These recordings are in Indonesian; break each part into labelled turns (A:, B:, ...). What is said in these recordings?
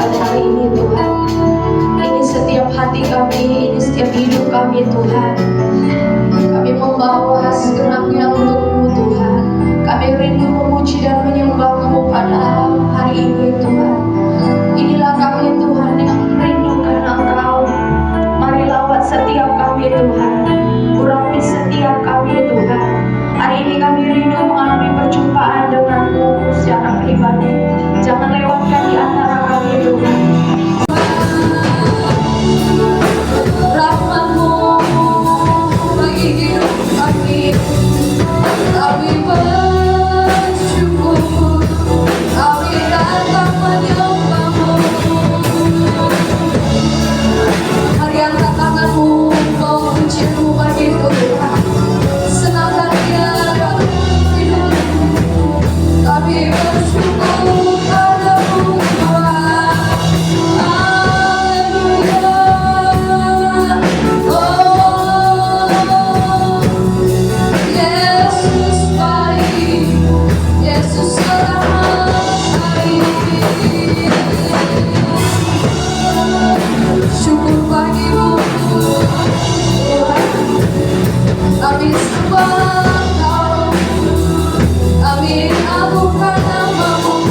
A: pada hari ini Tuhan. Ini setiap hati kami, ini setiap hidup kami Tuhan. Kami membawa segenapnya untuk-Mu Tuhan. Kami rindu memuji dan menyembah-Mu pada hari ini Tuhan. Inilah kami Tuhan yang merindukan Engkau. Mari lawat setiap kami Tuhan. Urapi setiap kami Tuhan. Hari ini kami rindu mengalami perjumpaan dengan-Mu secara pribadi. Jangan lewatkan di antara kami Tuhan. Rahmat-Mu bagi hidup kami. Kami bersyukur. Kami datang menyembah-Mu. Mari angkat tangan-Mu, kau puji-Mu bagi Tuhan. Senangkan Dia dalam hidup. Kami bersyukur padamu Tuhan. Haleluya. Oh, Yesus baik, Yesus selamat baik. Syukur bagimu Tuhan. Kami sembah Kau, kami agungkan nama-Mu.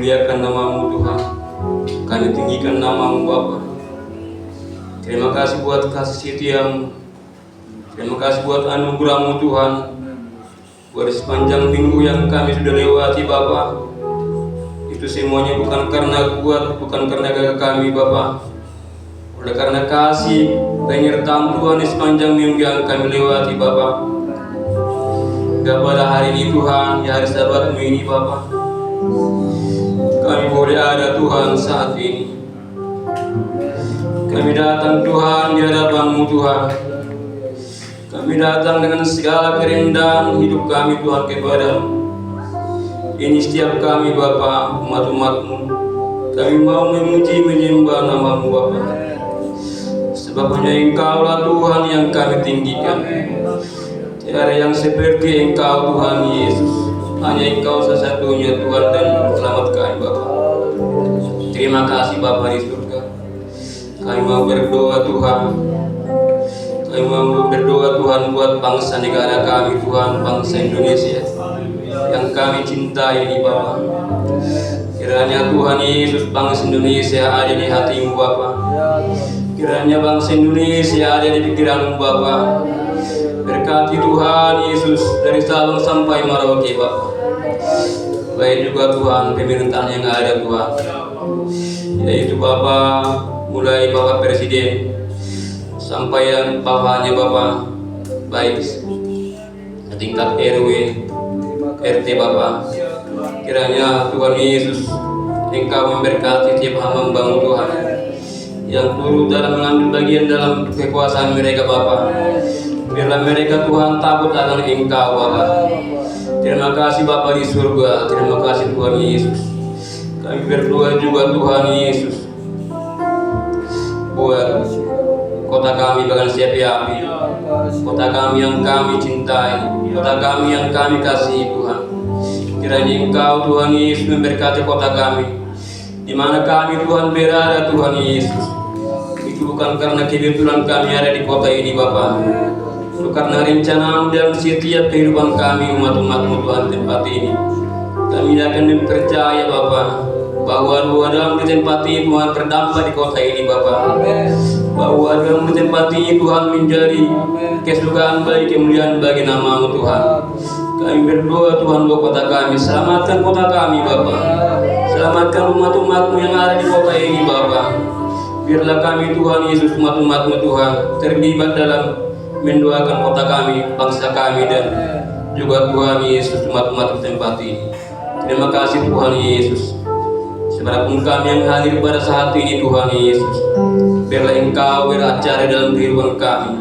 B: muliakan nama-Mu Tuhan. Kami tinggikan nama-Mu Bapa. Terima kasih buat kasih setia-Mu. Terima kasih buat anugerah-Mu Tuhan. Buat sepanjang minggu yang kami sudah lewati Bapa, itu semuanya bukan karena kuat, bukan karena gagah kami Bapa, oleh karena kasih penyertaan Tuhan di sepanjang minggu yang kami lewati Bapa. Hingga pada hari ini Tuhan, di hari Sabat-Mu ini Bapa, kami boleh ada Tuhan saat ini. Kami datang Tuhan di hadapan-Mu Tuhan. Kami datang dengan segala kerendahan hidup kami Tuhan kepada-Mu. Ini setiap kami Bapa, umat-umat-Mu. Kami mau memuji menyembah nama-Mu Bapa. Sebab hanya Engkau-lah Tuhan yang kami tinggikan. Tiada yang seperti Engkau Tuhan Yesus. Hanya Engkau satu-satunya Tuhan dan Selamat kami Bapa. Terima kasih Bapa di surga. Kami mau berdoa Tuhan. Kami mau berdoa Tuhan buat bangsa negara kami Tuhan, bangsa Indonesia yang kami cintai ini Bapa. Kiranya Tuhan Yesus bangsa Indonesia ada di hati-Mu Bapa. Kiranya bangsa Indonesia ada di pikiran-Mu Bapa. Berkati Tuhan Yesus dari Sabang sampai Merauke Bapa. Baik juga Tuhan pemerintahan yang ada Tuhan, yaitu Bapa, mulai Bapak Presiden sampai yang bawahnya Bapa, baik setingkat RW, RT Bapa. Kiranya Tuhan Yesus Engkau memberkati tiap hamba-Mu Tuhan yang turut dalam mengambil bagian dalam kekuasaan mereka Bapa. Biarlah mereka Tuhan takut akan Engkau Bapa. Terima kasih Bapa di surga. Terima kasih Tuhan Yesus. Kami berdoa juga Tuhan Yesus buat kota kami bahkan api, kota kami yang kami cintai, kota kami yang kami kasihi Tuhan. Kiranya Engkau Tuhan Yesus memberkati kota kami, di mana kami Tuhan berada Tuhan Yesus. Itu bukan karena kebetulan kami ada di kota ini Bapa, itu karena rencana-Mu dalam setiap kehidupan kami umat-umat-Mu Tuhan tempat ini. Kami akan mempercaya Bapa bahwa dalam di tempat ini Tuhan berdampak di kota ini Bapa. Bahwa dalam di tempat ini Tuhan menjadi kesukaan bagi kemuliaan bagi nama-Mu Tuhan. Kami berdoa Tuhan buat kota kami, selamatkan kota kami Bapa. Selamatkan umat-umat-Mu yang ada di kota ini Bapa. Biarlah kami Tuhan Yesus umat-umat-Mu Tuhan terlibat dalam mendoakan kota kami, bangsa kami dan juga Tuhan Yesus umat-umat di tempat ini. Terima kasih Tuhan Yesus. Seberapun kami yang hadir pada saat ini Tuhan Yesus, biarlah Engkau beracara dalam kehidupan kami.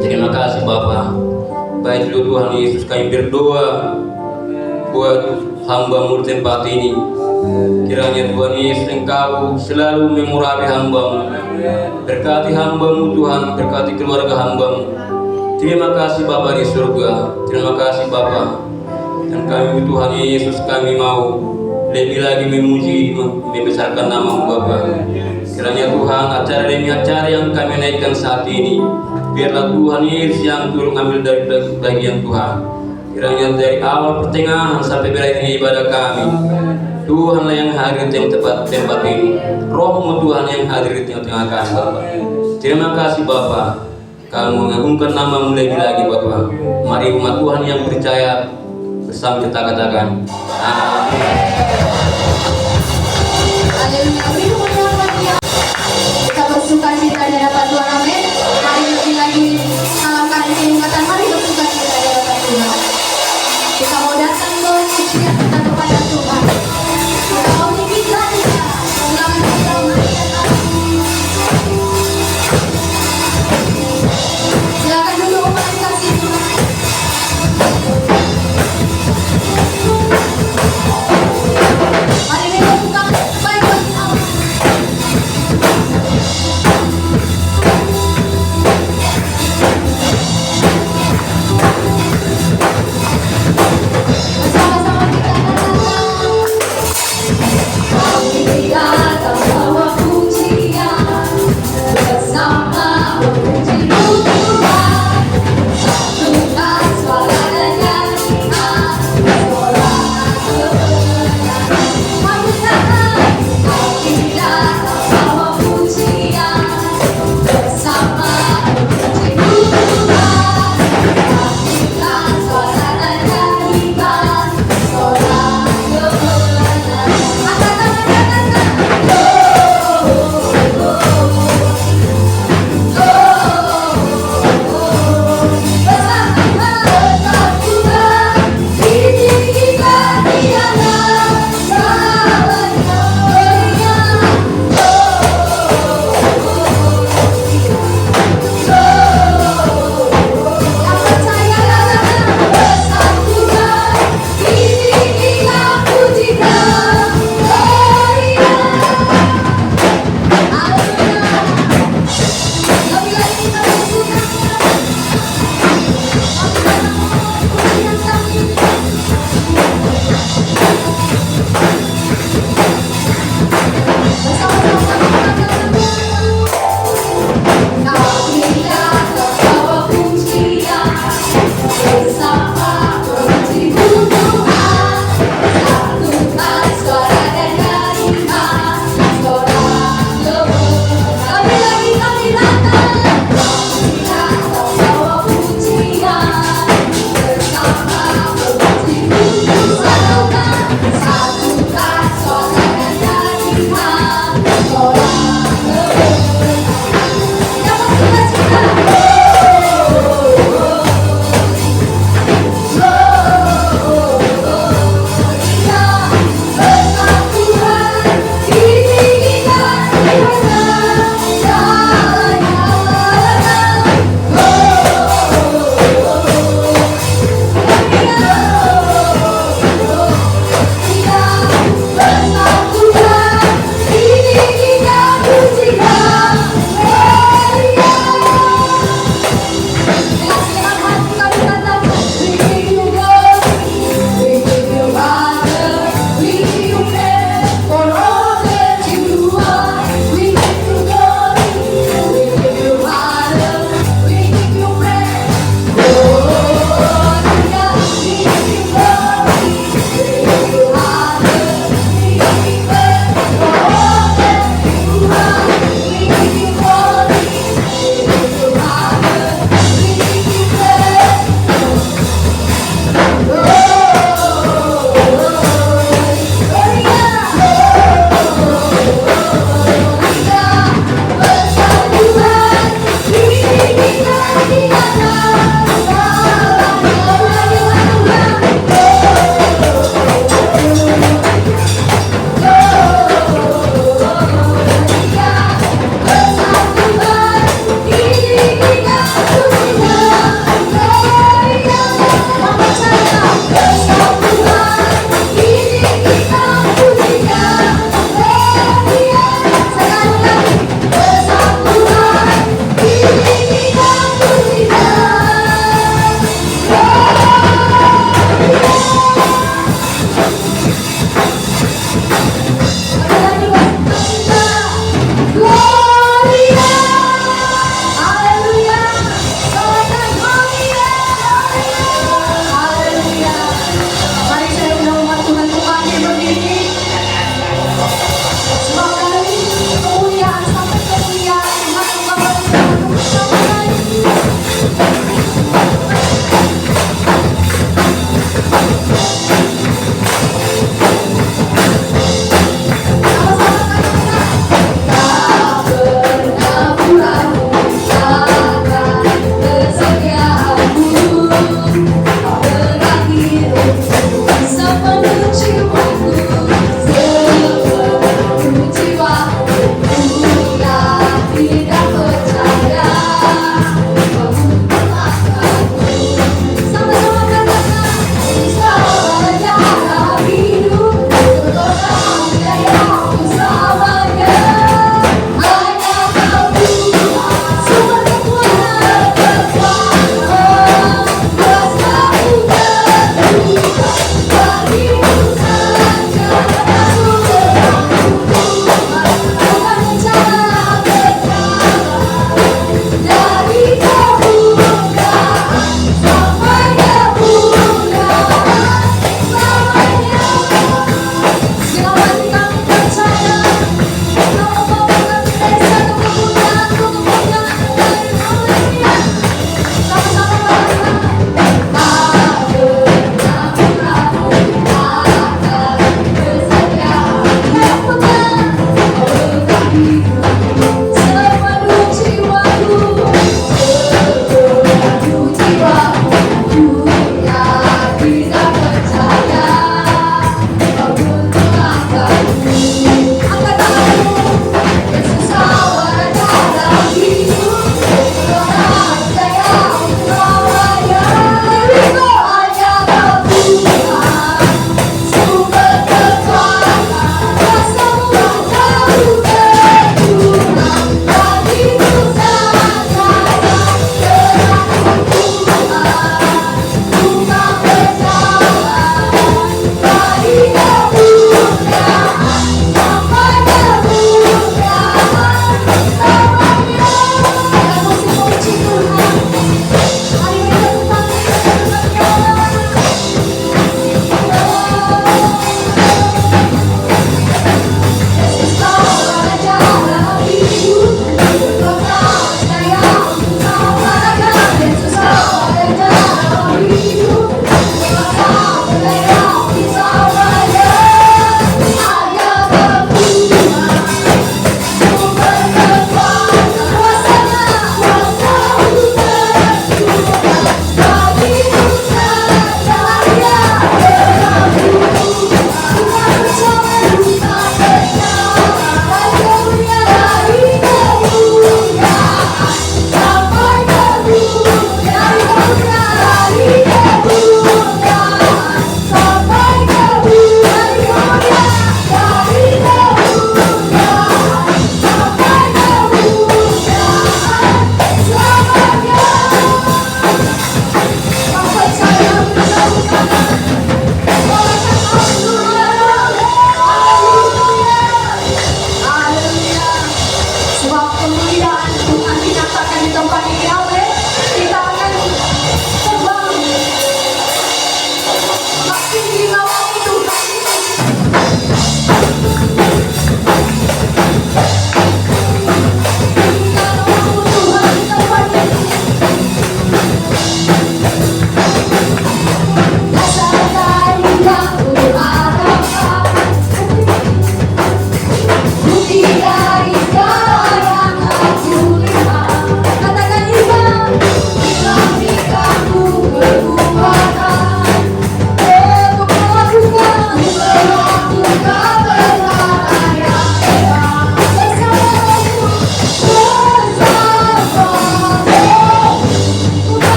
B: Terima kasih Bapa. Baik juga Tuhan Yesus, kami berdoa buat hamba-Mu di tempat ini. Kiranya Tuhan Yesus Engkau selalu memurapi hamba-Mu. Berkati hamba-Mu Tuhan, berkati keluarga hamba-Mu. Terima kasih Bapa di surga. Terima kasih Bapa. Dan kami Tuhan Yesus, kami mau lebih lagi memuji, membesarkan nama-Mu Bapa. Kiranya Tuhan acara demi acara yang kami naikkan saat ini, biarlah Tuhan Yesus yang turun ambil dari bagian Tuhan. Kiranya dari awal pertengahan sampai berakhir ibadah kami, Tuhanlah yang hadir di tempat ini. Roh-Mu Tuhan yang hadir di tengah-tengah kami Bapa. Terima kasih Bapa. Kami mengagungkan nama-Mu lebih lagi Bapa. Mari umat Tuhan yang percaya bersama kita katakan amin.
A: Kita bersuka cita di hadapan Tuhan, amin. Mari lebih lagi salamkan kenikmatan, mari bersuka cita di hadapan Tuhan. Kita mau datang memujikan kita kepada Tuhan. Kita mau tinggikan Dia, ulangan kita memberikan silakan dulu umat kasih Tuhan. Mari kita buka baik bagi Allah.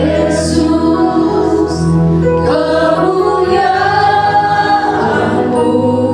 A: Yesus, kemuliaan-Mu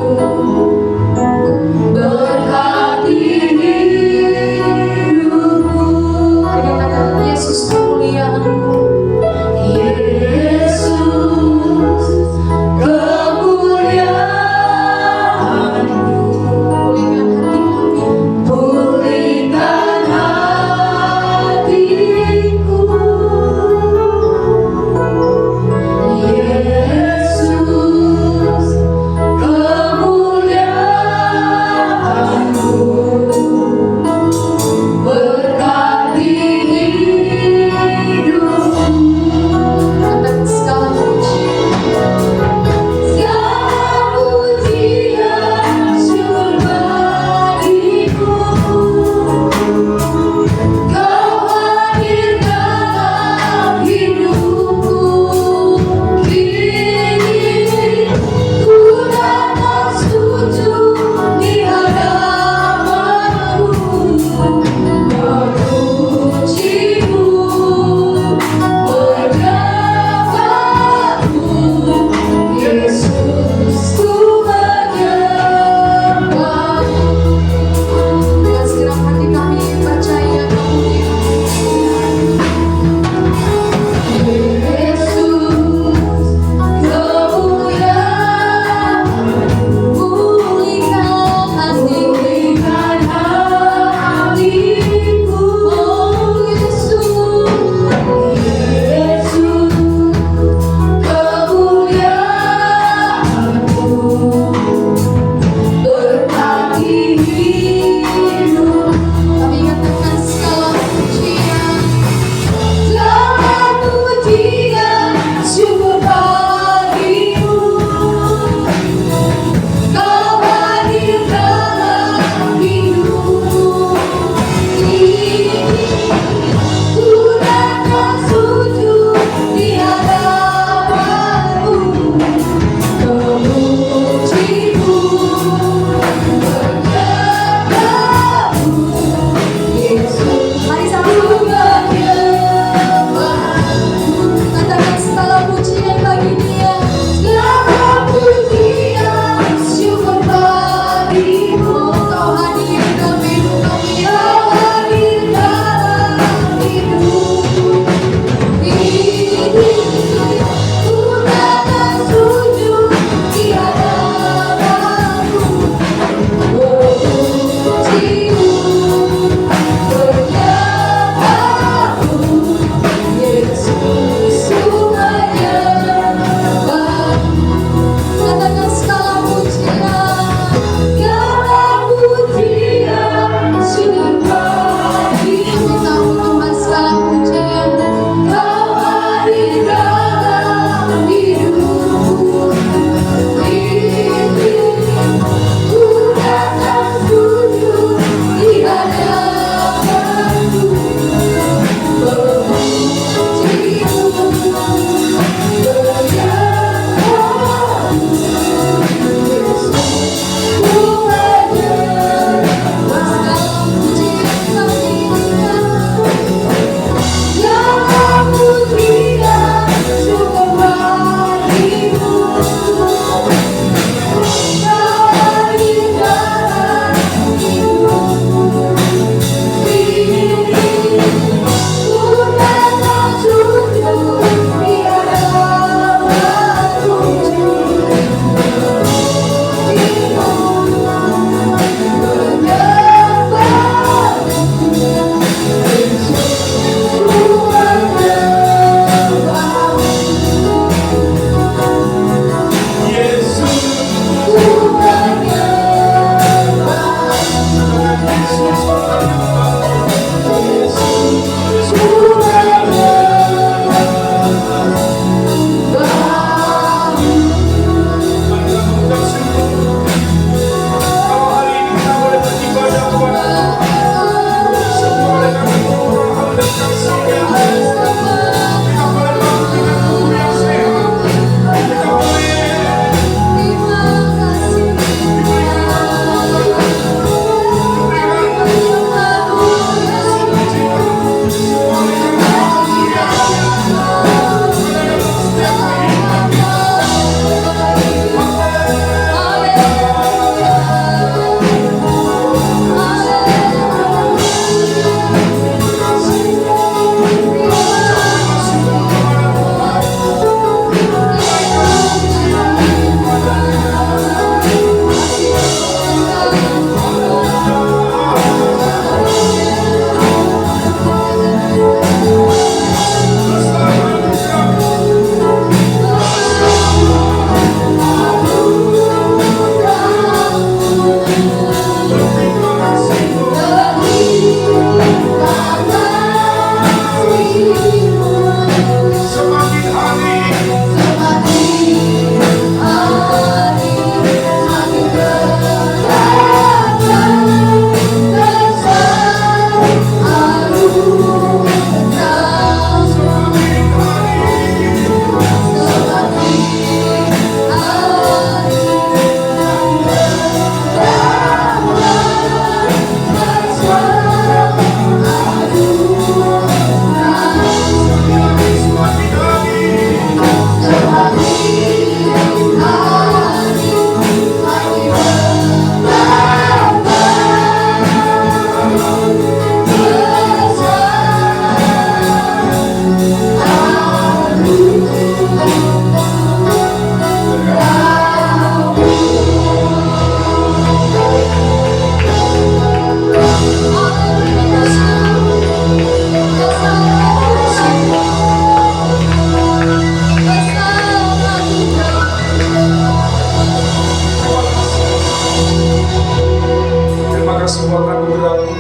C: kasih buat anugerah-Mu.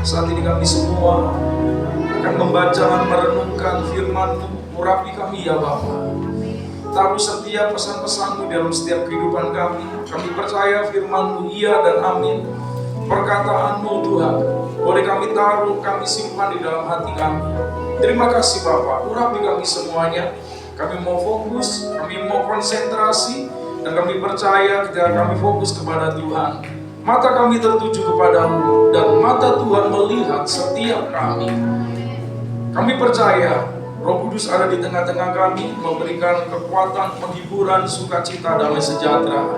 C: Saat ini kami semua akan membaca dan merenungkan firman-Mu. Urapi kami ya Bapa. Taruh setiap pesan-pesan-Mu dalam setiap kehidupan kami. Kami percaya firman-Mu iya dan amin. Perkataan-Mu Tuhan boleh kami taruh, kami simpan di dalam hati kami. Terima kasih Bapa. Urapi kami semuanya. Kami mau fokus, kami mau konsentrasi, dan kami percaya ketika kami fokus kepada Tuhan, mata kami tertuju kepadamu, dan mata Tuhan melihat setiap kami. Kami percaya Roh Kudus ada di tengah-tengah kami, memberikan kekuatan, penghiburan, sukacita, damai sejahtera.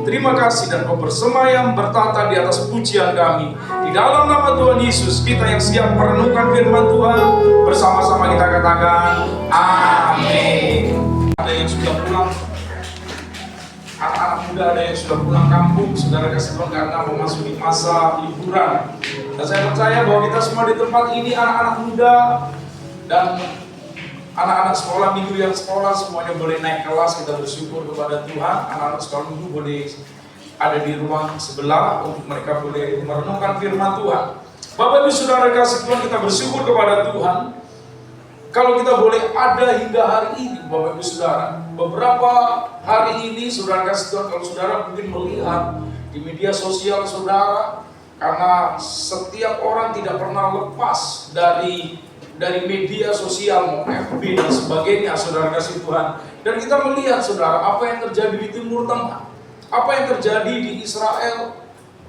C: Terima kasih dan Kau bersemayam bertata di atas pujian kami. Di dalam nama Tuhan Yesus, kita yang siap merenungkan firman Tuhan, bersama-sama kita katakan, amin. Ada yang sudah pulang, anak-anak muda ada yang sudah pulang kampung, saudara kasih Tuhan, karena memasuki masa liburan. Dan saya percaya bahwa kita semua di tempat ini anak-anak muda dan anak-anak sekolah minggu yang sekolah semuanya boleh naik kelas. Kita bersyukur kepada Tuhan. Anak-anak sekolah minggu boleh ada di ruang sebelah untuk mereka boleh merenungkan firman Tuhan. Bapak Ibu Saudara kasih Tuhan, kita bersyukur kepada Tuhan kalau kita boleh ada hingga hari ini. Bapak Ibu Saudara, beberapa hari ini Saudara kasih Tuhan, kalau Saudara mungkin melihat di media sosial Saudara, karena setiap orang tidak pernah lepas dari media sosial, mau FB dan sebagainya, Saudara kasih Tuhan. Dan kita melihat Saudara, apa yang terjadi di Timur Tengah, apa yang terjadi di Israel,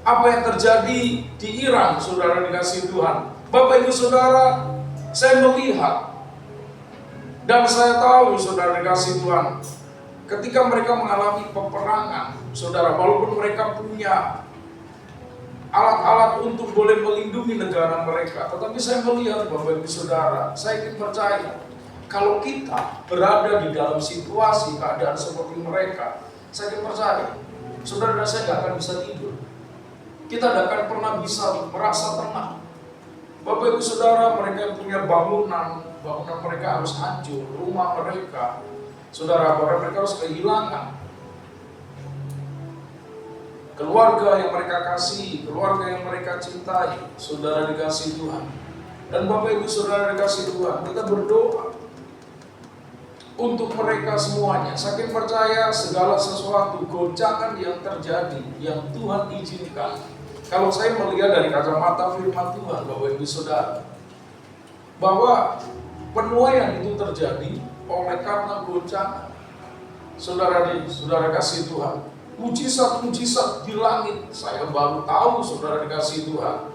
C: apa yang terjadi di Iran, Saudara dikasih Tuhan. Bapak Ibu Saudara, saya melihat dan saya tahu Saudara dikasih Tuhan, ketika mereka mengalami peperangan, Saudara, walaupun mereka punya alat-alat untuk boleh melindungi negara mereka, tetapi saya melihat Bapak Ibu Saudara, saya ingin percaya kalau kita berada di dalam situasi keadaan seperti mereka, saya ingin percaya Saudara dan saya tidak akan bisa tidur, kita tidak akan pernah bisa merasa tenang. Bapak Ibu Saudara, mereka yang punya bangunan mereka harus hancur, rumah mereka, Saudara, bahkan mereka harus kehilangan keluarga yang mereka kasih, keluarga yang mereka cintai, Saudara dikasih Tuhan. Dan Bapak Ibu Saudara dikasih Tuhan, kita berdoa untuk mereka semuanya. Saya percaya segala sesuatu goncangan yang terjadi, yang Tuhan izinkan. Kalau saya melihat dari kacamata firman Tuhan, Bapak Ibu Saudara, bahwa penuaian itu terjadi oleh karena goncangan. Saudara kasih Tuhan, mujizat-mujizat di langit, saya baru tahu Saudara dikasih Tuhan.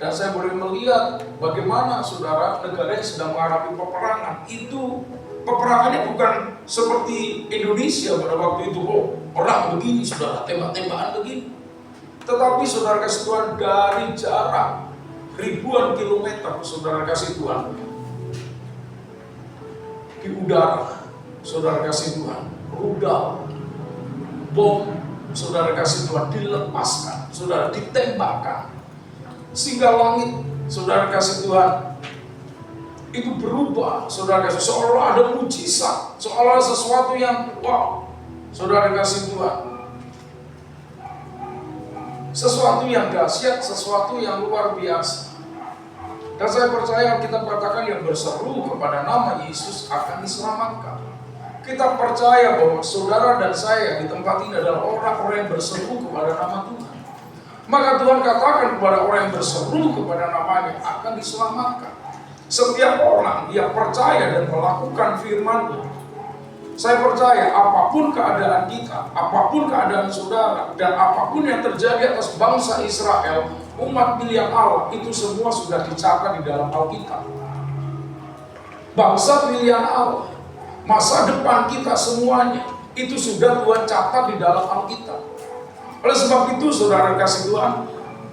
C: Dan saya boleh melihat bagaimana Saudara negara yang sedang menghadapi peperangan. Itu peperangannya bukan seperti Indonesia pada waktu itu, perang begini Saudara, tembak-tembakan begini. Tetapi Saudara kasih Tuhan, dari jarak ribuan kilometer, Saudara kasih Tuhan, di udara, Saudara kasih Tuhan, rudal, bom, Saudara kasih Tuhan dilepaskan, Saudara ditembakkan, sehingga langit, Saudara kasih Tuhan, itu berubah, Saudara kasih, seolah ada mujizat, seolah sesuatu yang wow, Saudara kasih Tuhan, sesuatu yang dahsyat, sesuatu yang luar biasa. Dan saya percaya kita katakan yang berseru kepada nama Yesus akan diselamatkan. Kita percaya bahwa Saudara dan saya di tempat ini adalah orang-orang yang berseru kepada nama Tuhan. Maka Tuhan katakan kepada orang yang berseru kepada namanya akan diselamatkan. Setiap orang yang percaya dan melakukan firman-Nya, saya percaya apapun keadaan kita, apapun keadaan Saudara, dan apapun yang terjadi atas bangsa Israel, umat pilihan Allah, itu semua sudah dicatat di dalam Alkitab. Bangsa pilihan Allah, masa depan kita semuanya, itu sudah Tuhan catat di dalam Alkitab. Oleh sebab itu Saudara kasih Tuhan,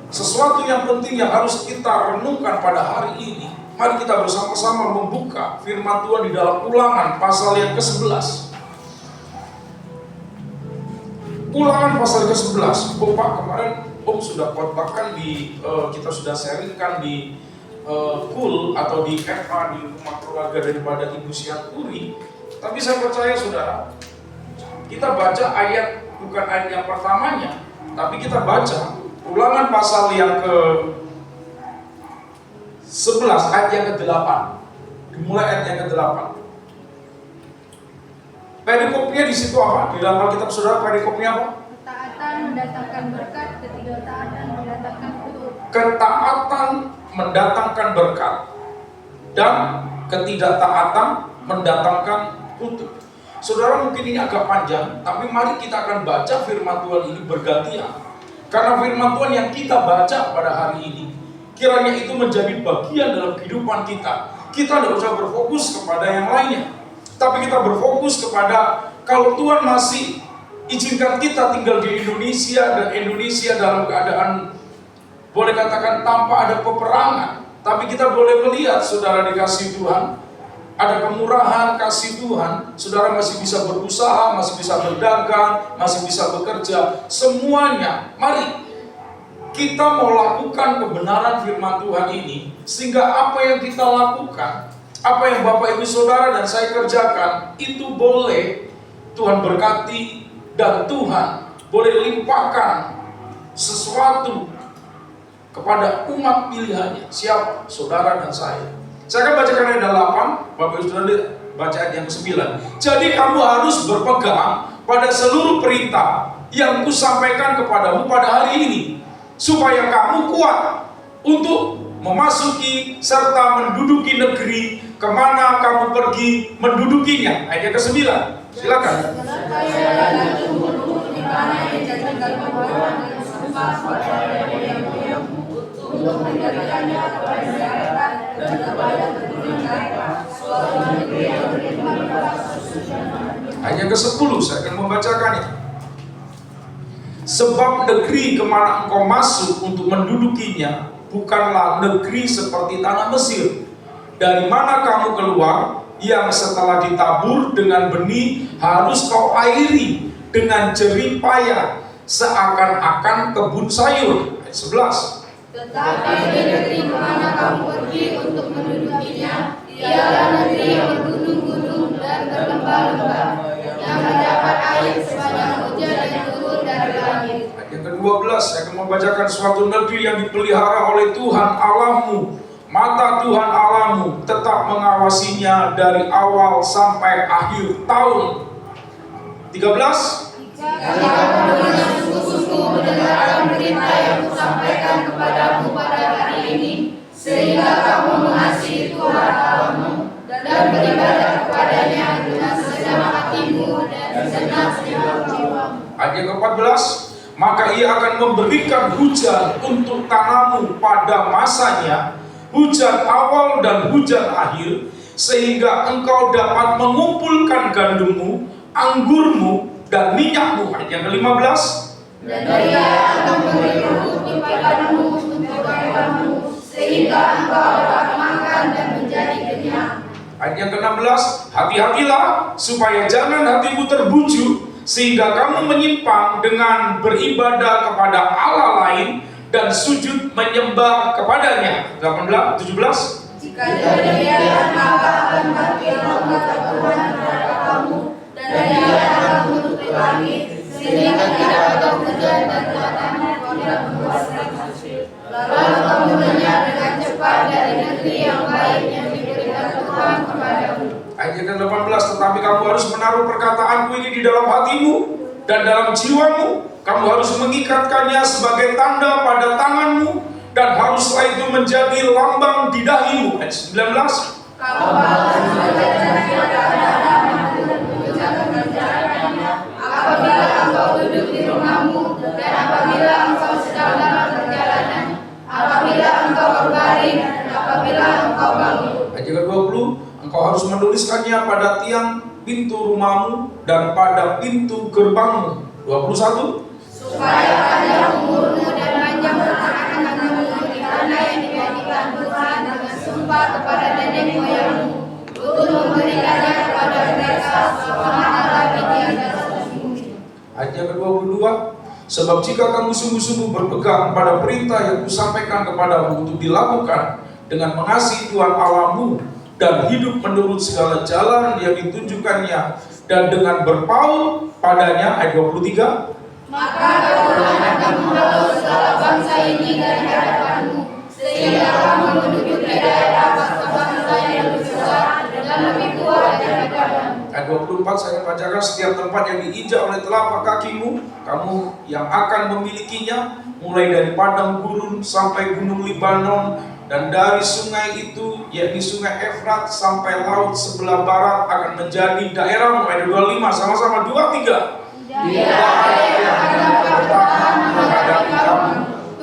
C: sesuatu yang penting yang harus kita renungkan pada hari ini, mari kita bersama-sama membuka firman Tuhan di dalam Ulangan pasal yang ke-11. Ulangan pasal ke-11. Bapak kemarin Om sudah khotbahkan kita sudah sharingkan di KUL atau di FA, di rumah keluarga daripada Ibu Sianturi. Tapi saya percaya Saudara, kita baca ayat, bukan ayat yang pertamanya, tapi kita baca Ulangan pasal yang ke-11 ayat yang ke-8. Dimulai ayat yang ke-8. Perikopnya di situ apa? Di dalam Alkitab Saudara, perikopnya apa?
D: Ketaatan mendatangkan berkat, ketidaktaatan mendatangkan kutuk.
C: Ketaatan mendatangkan berkat dan ketidaktaatan mendatangkan kutuk. Saudara, mungkin ini agak panjang, tapi mari kita akan baca firman Tuhan ini bergantian. Karena firman Tuhan yang kita baca pada hari ini, kiranya itu menjadi bagian dalam kehidupan kita. Kita tidak usah berfokus kepada yang lainnya, tapi kita berfokus kepada kalau Tuhan masih izinkan kita tinggal di Indonesia, dan Indonesia dalam keadaan boleh katakan tanpa ada peperangan, tapi kita boleh melihat saudara dikasih Tuhan, ada kemurahan kasih Tuhan, saudara masih bisa berusaha, masih bisa berdagang, masih bisa bekerja, semuanya. Mari kita mau lakukan kebenaran firman Tuhan ini, sehingga apa yang kita lakukan, apa yang Bapak Ibu Saudara dan saya kerjakan, itu boleh Tuhan berkati, dan Tuhan boleh limpahkan sesuatu kepada umat pilihannya. Siapa? Saudara dan saya. Saya akan bacakan ayat 8, Bapak Ibu Saudara baca ayat yang ke-9. Jadi kamu harus berpegang pada seluruh perintah yang kusampaikan kepadamu pada hari ini, supaya kamu kuat untuk memasuki serta menduduki negeri kemana kamu pergi mendudukinya. Ayat yang ke-9, silakan. Ayat yang ke-10, saya akan membacakannya. Sebab negeri kemana engkau masuk untuk mendudukinya bukanlah negeri seperti tanah Mesir, dari mana kamu keluar, yang setelah ditabur dengan benih harus kau airi dengan jerih payah, seakan-akan kebun sayur. Ayat 11.
D: Tetapi di negeri kemana kamu pergi untuk mendudukinya, ialah negeri yang bergunung-gunung dan berlembah-lembah, yang mendapat air sepanjang hujan yang turun dari langit.
C: Yang ke-12, saya akan membacakan suatu negeri yang dipelihara oleh Tuhan Allahmu. Mata Tuhan Allahmu tetap mengawasinya dari awal sampai akhir tahun. 13.
D: Jika kamu dengan sungguh-sungguh mendengarkan berita yang kusampaikan kepadamu pada hari ini, sehingga kamu mengasihi Tuhan Allahmu dan beribadah kepadanya dengan segenap hatimu dan segenap jiwamu.
C: Ayat yang ke-14, maka ia akan memberikan hujan untuk tanahmu pada masanya, hujan awal dan hujan akhir, sehingga engkau dapat mengumpulkan gandummu, anggurmu, dan minyakmu. Ayat yang ke-15,
D: Dan dia akan memberi rumput di padangmu untuk hewanmu, sehingga engkau dapat makan dan menjadi kenyang.
C: ayat yang ke-16, hati-hatilah supaya jangan hatimu terbujuk, sehingga kamu menyimpang dengan beribadah kepada Allah lain dan sujud menyembah kepadanya. 18, 17.
D: Jika demikian, maka akan mati kata Tuhan kepada kamu, dan dia akan menutupi langit, sehingga tidak ada hujan dan tanahmu tidak membuahkan hasil. Lalu kamu lenyap dengan cepat dari negeri yang baik yang diberikan Tuhan kepadamu.
C: Ayat yang ke-18, tetapi kamu harus menaruh perkataanku ini di dalam hatimu dan dalam jiwamu. Kamu harus mengikatkannya sebagai tanda pada tanganmu, dan haruslah itu menjadi lambang di dahimu. Ayat 19.
D: Kamu harus mengajarkan kepada apabila engkau duduk di rumahmu, dan apabila engkau sedang dalam perjalanan, apabila engkau berbaring, dan apabila engkau bangun.
C: Ayat yang ke-20, engkau harus menuliskannya pada tiang pintu rumahmu dan pada pintu gerbangmu. 21.
D: Supaya panjang umurmu dan panjang anak-anakmu di tanah yang dijanjikan Tuhan dengan sumpah kepada nenek moyangmu, untuk memberikannya kepada mereka selama lagi tiada sesungguh.
C: Ayat yang ke-22, sebab jika kamu sungguh-sungguh berpegang pada perintah yang kusampaikan kepadamu untuk dilakukan dengan mengasihi Tuhan Allahmu dan hidup menurut segala jalan yang ditunjukkannya dan dengan berpaut padanya. Ayat 23.
D: Maka kamu akan membawa segala bangsa
C: tempat saya bacakan, setiap tempat yang diinjak oleh telapak kakimu, kamu yang akan memilikinya, mulai dari padang gurun sampai gunung Libanon, dan dari sungai itu, yakni sungai Efrat sampai laut sebelah barat akan menjadi daerahmu. Ayat 25, sama-sama 2, 3.
D: Dia yang akan bertahan menghadapi kamu.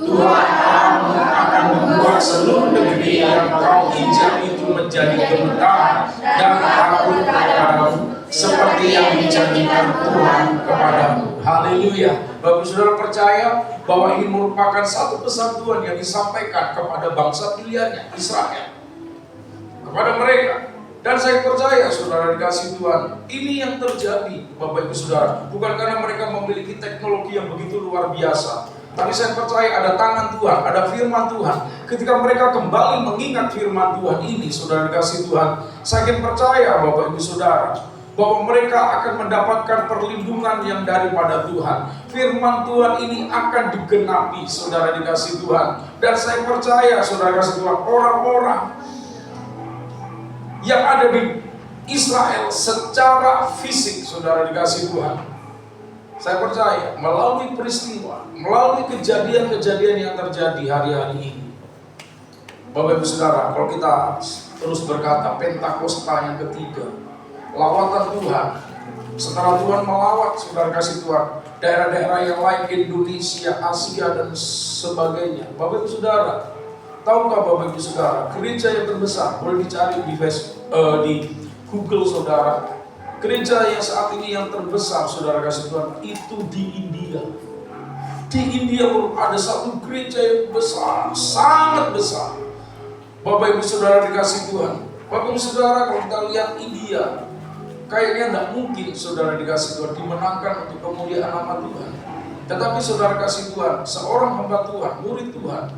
D: Tuhan Allahmu akan membuat seluruh negeri yang kau injak itu menjadi gemetar dan takut kepadamu, seperti yang dijanjikan Tuhan kepadamu.
C: Haleluya. Bapak Saudara percaya bahwa ini merupakan satu pesan Tuhan yang disampaikan kepada bangsa pilihannya, Israel, kepada mereka. Dan saya percaya saudara dikasih Tuhan, ini yang terjadi Bapak Ibu Saudara, bukan karena mereka memiliki teknologi yang begitu luar biasa, tapi saya percaya ada tangan Tuhan, ada firman Tuhan. Ketika mereka kembali mengingat firman Tuhan ini, saudara dikasih Tuhan, saya percaya Bapak Ibu Saudara, bahwa mereka akan mendapatkan perlindungan yang daripada Tuhan. Firman Tuhan ini akan digenapi, saudara dikasih Tuhan. Dan saya percaya, saudara dikasih Tuhan, orang-orang yang ada di Israel secara fisik, saudara dikasih Tuhan, saya percaya melalui peristiwa, melalui kejadian-kejadian yang terjadi hari-hari ini, Bapak Ibu Saudara, kalau kita terus berkata Pentakosta yang ketiga, lawatan Tuhan, setelah Tuhan melawat, saudara kasih Tuhan, daerah-daerah yang lain, Indonesia, Asia dan sebagainya. Bapak Ibu Saudara, tahukah Bapak Ibu Saudara, gereja yang terbesar, boleh dicari di Google saudara, gereja yang saat ini yang terbesar, saudara kasih Tuhan, itu di India. Di India ada satu gereja yang besar, sangat besar. Bapak Ibu Saudara dikasih Tuhan, Bapak Ibu Saudara, kalau kita lihat India, kayaknya tidak mungkin saudara dikasih Tuhan dimenangkan untuk kemuliaan nama Tuhan. Tetapi saudara kasih Tuhan, seorang hamba Tuhan, murid Tuhan,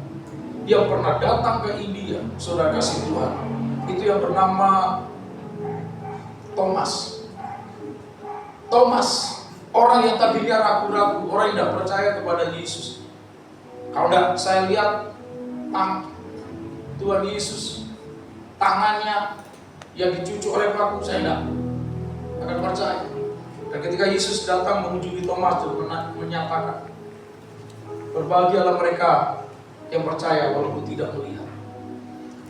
C: yang pernah datang ke India, saudara kasih Tuhan, itu yang bernama Thomas. Orang yang tadinya ragu-ragu, orang yang tidak percaya kepada Yesus. Kalau tidak saya lihat Tuhan Yesus, tangannya yang dicucuk oleh paku, saya tidak akan percaya. Dan ketika Yesus datang mengunjungi Thomas, menyatakan, berbahagialah mereka yang percaya walaupun tidak melihat.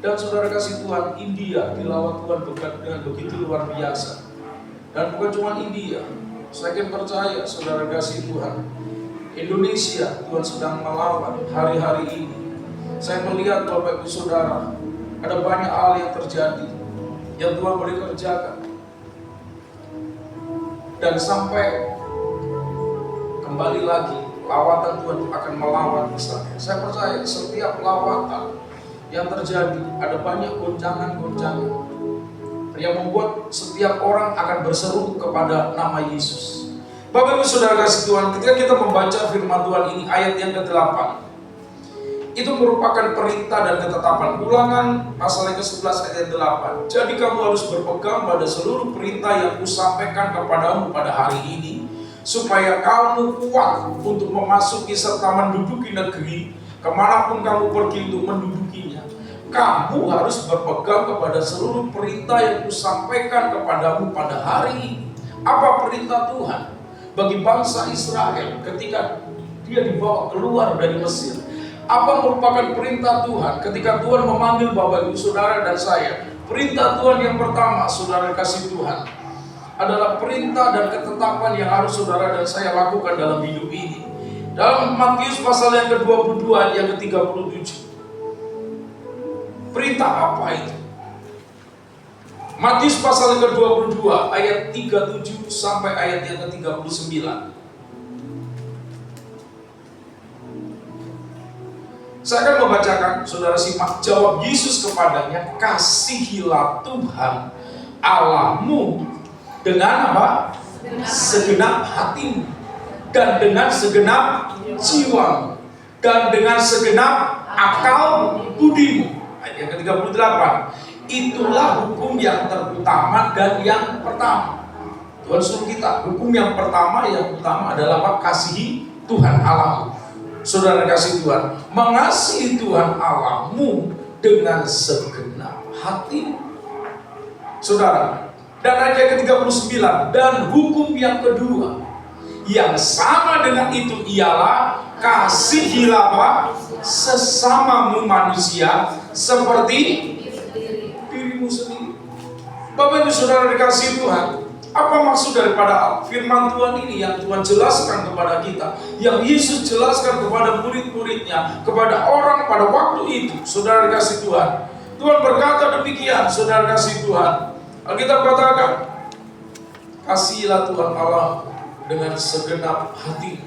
C: Dan saudara kasih Tuhan, India dilawat Tuhan dengan begitu luar biasa. Dan bukan cuma India, saya percaya saudara kasih Tuhan, Indonesia Tuhan sedang melawat hari-hari ini. Saya melihat Bapak Ibu Saudara, ada banyak hal yang terjadi yang Tuhan boleh kerjakan. Dan sampai kembali lagi, lawatan Tuhan akan melawat Israel. Saya percaya setiap lawatan yang terjadi ada banyak goncangan-goncangan yang membuat setiap orang akan berseru kepada nama Yesus. Bapak Ibu Saudara kasih Tuhan, ketika kita membaca firman Tuhan ini, ayat yang ke-8, itu merupakan perintah dan ketetapan. Ulangan pasal yang ke-11 ayat 8. Jadi kamu harus berpegang pada seluruh perintah yang kusampaikan kepadamu pada hari ini, supaya kamu kuat untuk memasuki serta menduduki negeri kemanapun kamu pergi untuk mendudukinya. Kamu harus berpegang kepada seluruh perintah yang kusampaikan kepadamu pada hari ini. Apa perintah Tuhan bagi bangsa Israel ketika dia dibawa keluar dari Mesir? Apa merupakan perintah Tuhan ketika Tuhan memanggil Bapak Ibu Saudara dan saya? Perintah Tuhan yang pertama, saudara kasih Tuhan, adalah perintah dan ketetapan yang harus saudara dan saya lakukan dalam hidup ini. Dalam Matius pasal yang ke-22 yang ke-37. Perintah apa itu? Matius pasal yang ke-22 ayat 37 sampai ayat yang ke-39. Saya akan membacakan, saudara simak. Jawab Yesus kepadanya, kasihilah Tuhan Allahmu dengan apa? Segenap hatimu, dan dengan segenap jiwamu, dan dengan segenap akal budimu. Ayat yang ke-38. Itulah hukum yang terutama dan yang pertama. Tuhan suruh kita, hukum yang pertama, yang utama adalah apa? Kasihi Tuhan Allahmu. Saudara kasih Tuhan, mengasihi Tuhan Allahmu dengan segenap hati. Saudara, Dan ayat ke-39, dan hukum yang kedua yang sama dengan itu ialah kasihilah sesamamu manusia seperti dirimu sendiri. Bapak Ibu Saudara dikasihi Tuhan, apa maksud daripada firman Tuhan ini yang Tuhan jelaskan kepada kita, yang Yesus jelaskan kepada murid-muridnya, kepada orang pada waktu itu? Saudara dikasihi Tuhan, Tuhan berkata demikian, saudara dikasihi Tuhan. Alkitab katakan, kasihilah Tuhan Allah dengan segenap hati.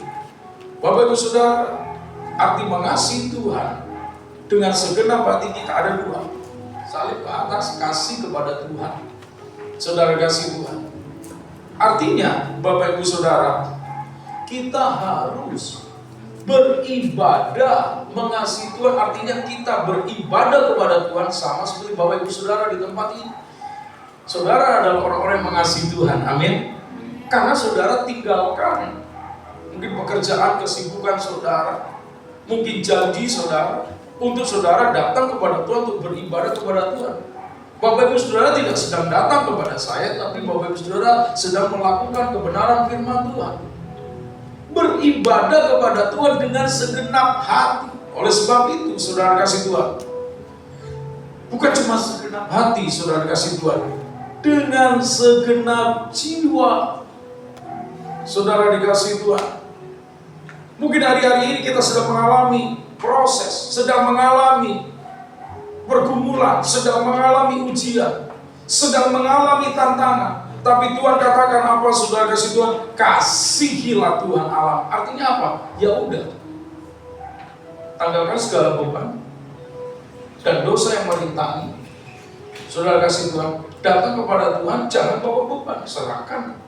C: Bapak Ibu Saudara, arti mengasihi Tuhan dengan segenap hati kita ada dua. Salib ke atas, kasih kepada Tuhan. Saudara kasih Tuhan. Artinya, Bapak Ibu Saudara, kita harus beribadah mengasihi Tuhan. Artinya kita beribadah kepada Tuhan sama seperti Bapak Ibu Saudara di tempat ini. Saudara adalah orang-orang yang mengasihi Tuhan, amin. Karena saudara tinggalkan mungkin pekerjaan, kesibukan saudara, mungkin janji saudara, untuk saudara datang kepada Tuhan untuk beribadah kepada Tuhan. Bapak Ibu Saudara tidak sedang datang kepada saya, tapi Bapak Ibu Saudara sedang melakukan kebenaran firman Tuhan. Beribadah kepada Tuhan dengan segenap hati. Oleh sebab itu, saudara kasih Tuhan, bukan cuma segenap hati, saudara kasih Tuhan, dengan segenap jiwa. Saudara dikasih Tuhan, mungkin hari-hari ini kita sedang mengalami proses, sedang mengalami pergumulan, sedang mengalami ujian, sedang mengalami tantangan. Tapi Tuhan katakan apa, saudara kasih Tuhan? Kasihilah Tuhan Allah. Artinya apa? Ya udah, tanggalkan segala beban dan dosa yang merintangi. Saudara kasih Tuhan, datang kepada Tuhan, jangan bawa beban, serahkan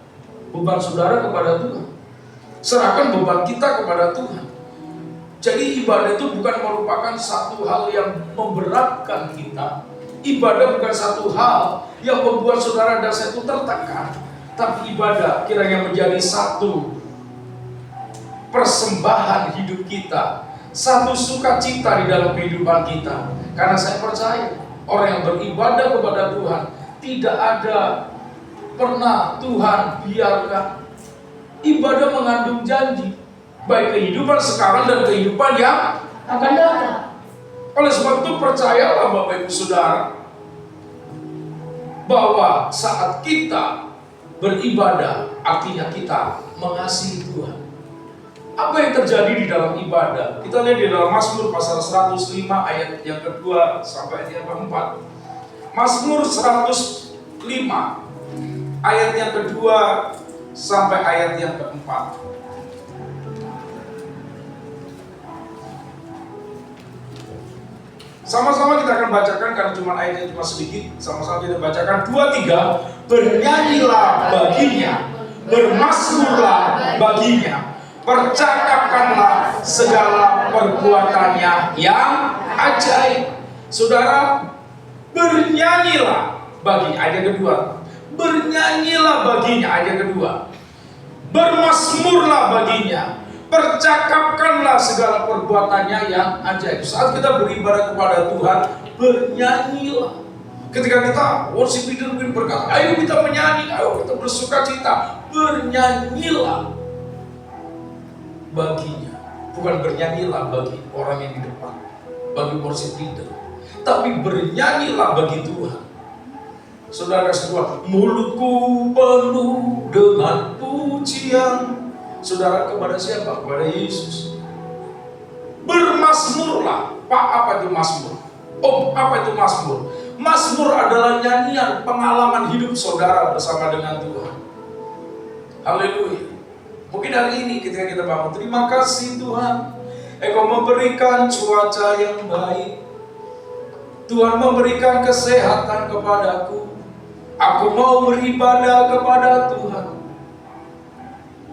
C: beban saudara kepada Tuhan. Serahkan beban kita kepada Tuhan. Jadi ibadah itu bukan merupakan satu hal yang memberatkan kita. Ibadah bukan satu hal yang membuat saudara dan saya itu tertekan. Tapi ibadah kiranya menjadi satu persembahan hidup kita, satu sukacita di dalam kehidupan kita. Karena saya percaya orang yang beribadah kepada Tuhan, tidak ada pernah Tuhan biarkan. Ibadah mengandung janji, baik kehidupan sekarang dan kehidupan yang akan datang. Oleh sebab itu percayalah Bapak Ibu Saudara, bahwa saat kita beribadah artinya kita mengasihi Tuhan. Apa yang terjadi di dalam ibadah? Kita lihat di dalam Mazmur pasal 105 ayat yang kedua sampai ayat yang keempat. Mazmur 105 ayat yang kedua sampai ayat yang keempat. Sama-sama kita akan bacakan karena cuma ayatnya cuma sedikit. Sama-sama kita bacakan 2, 3. Bernyanyilah baginya, bermazmurlah baginya, percakapkanlah segala perbuatannya yang ajaib. Saudara, bernyanyilah baginya, ayat kedua. Bernyanyilah baginya, ayat kedua. Bermazmurlah baginya, percakapkanlah segala perbuatannya yang ajaib. Saat kita beribadah kepada Tuhan, bernyanyilah. Ketika kita worship leader mungkin berkata, ayo kita menyanyi, ayo kita bersukacita, bernyanyilah baginya. Bukan bernyanyilah bagi orang yang di depan, bagi worship leader, tapi bernyanyilah bagi Tuhan. Saudara semua, mulutku penuh dengan pujian. Saudara kepada siapa? Kepada Yesus. Bermazmurlah. Pak, apa itu mazmur? Om, apa itu mazmur? Mazmur adalah nyanyian pengalaman hidup saudara bersama dengan Tuhan. Haleluya. Mungkin hari ini ketika kita bangun, terima kasih Tuhan, Engkau memberikan cuaca yang baik. Tuhan memberikan kesehatan kepadaku. Aku mau beribadah kepada Tuhan.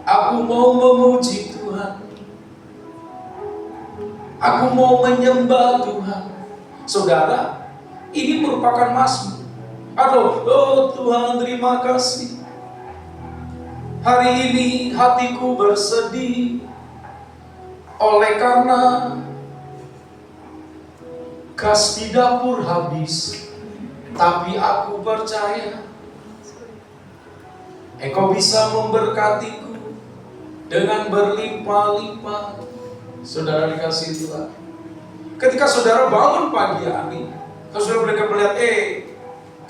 C: Aku mau memuji Tuhan. Aku mau menyembah Tuhan. Saudara, ini merupakan mazmur. Aduh, oh Tuhan terima kasih. Hari ini hatiku bersedih oleh karena gas di dapur habis. Tapi aku percaya Engkau bisa memberkatiku dengan berlimpah-limpah. Saudara dikasih Tuhan. Ketika saudara bangun pagi hari, kalau saudara mereka melihat,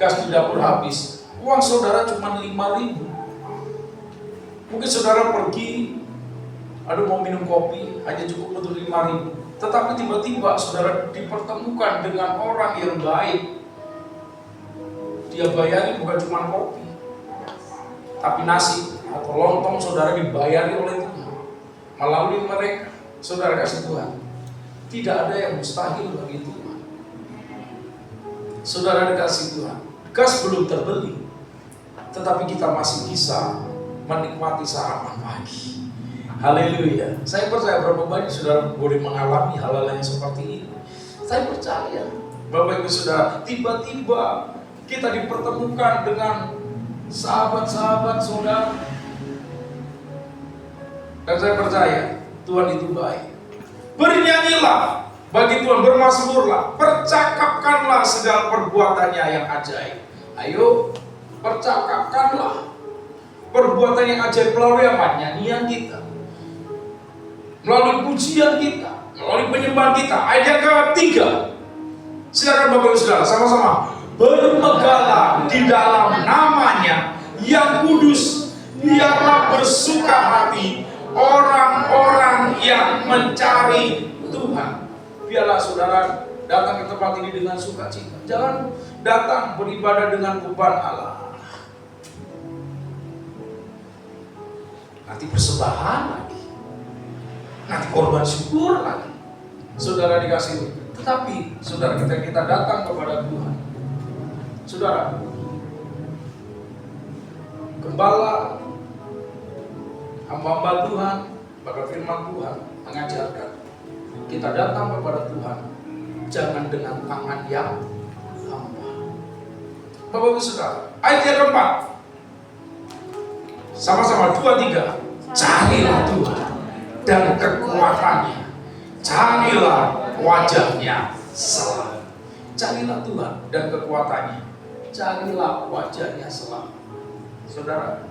C: gas di dapur habis, uang saudara cuma 5.000. Mungkin saudara pergi, aduh mau minum kopi, hanya cukup untuk 5.000. Tetapi tiba-tiba saudara dipertemukan dengan orang yang baik. Dia bayari bukan cuma kopi, tapi nasi atau lontong saudara dibayari oleh Tuhan. Melalui mereka, saudara kasih Tuhan. Tidak ada yang mustahil bagi Tuhan. Saudara dikasih Tuhan, gas belum terbeli, tetapi kita masih bisa menikmati sarapan pagi. Haleluya. Saya percaya berapa banyak saudara boleh mengalami hal-hal yang seperti ini. Saya percaya, Bapak Ibu Saudara, tiba-tiba kita dipertemukan dengan sahabat-sahabat saudara. Dan saya percaya Tuhan itu baik. Bernyanyilah bagi Tuhan, bermazmurlah, percakapkanlah segala perbuatannya yang ajaib. Ayo, percakapkanlah perbuatan yang ajaib melalui apa? Nyanyian kita, melalui pujian kita, melalui penyembahan kita. Ayat yang ketiga, silakan Bapak Ibu Saudara sama-sama. Bermegahlah di dalam namanya yang kudus, biarlah bersuka hati orang-orang yang mencari Tuhan. Biarlah saudara datang ke tempat ini dengan sukacita. Jangan datang beribadah dengan beban Allah. Nanti persembahan lagi, nanti korban syukur lagi. Saudara dikasih. Tetapi saudara kita datang kepada Tuhan. Saudara, gembala, hamba-hamba Tuhan, bahkan firman Tuhan mengajarkan kita datang kepada Tuhan jangan dengan tangan yang hamba. Bapak Ibu Saudara, ayat yang keempat, sama-sama 2-3. Carilah Tuhan dan kekuatannya, carilah wajahnya selalu. Carilah Tuhan dan kekuatannya, carilah wajahnya selalu. Saudara,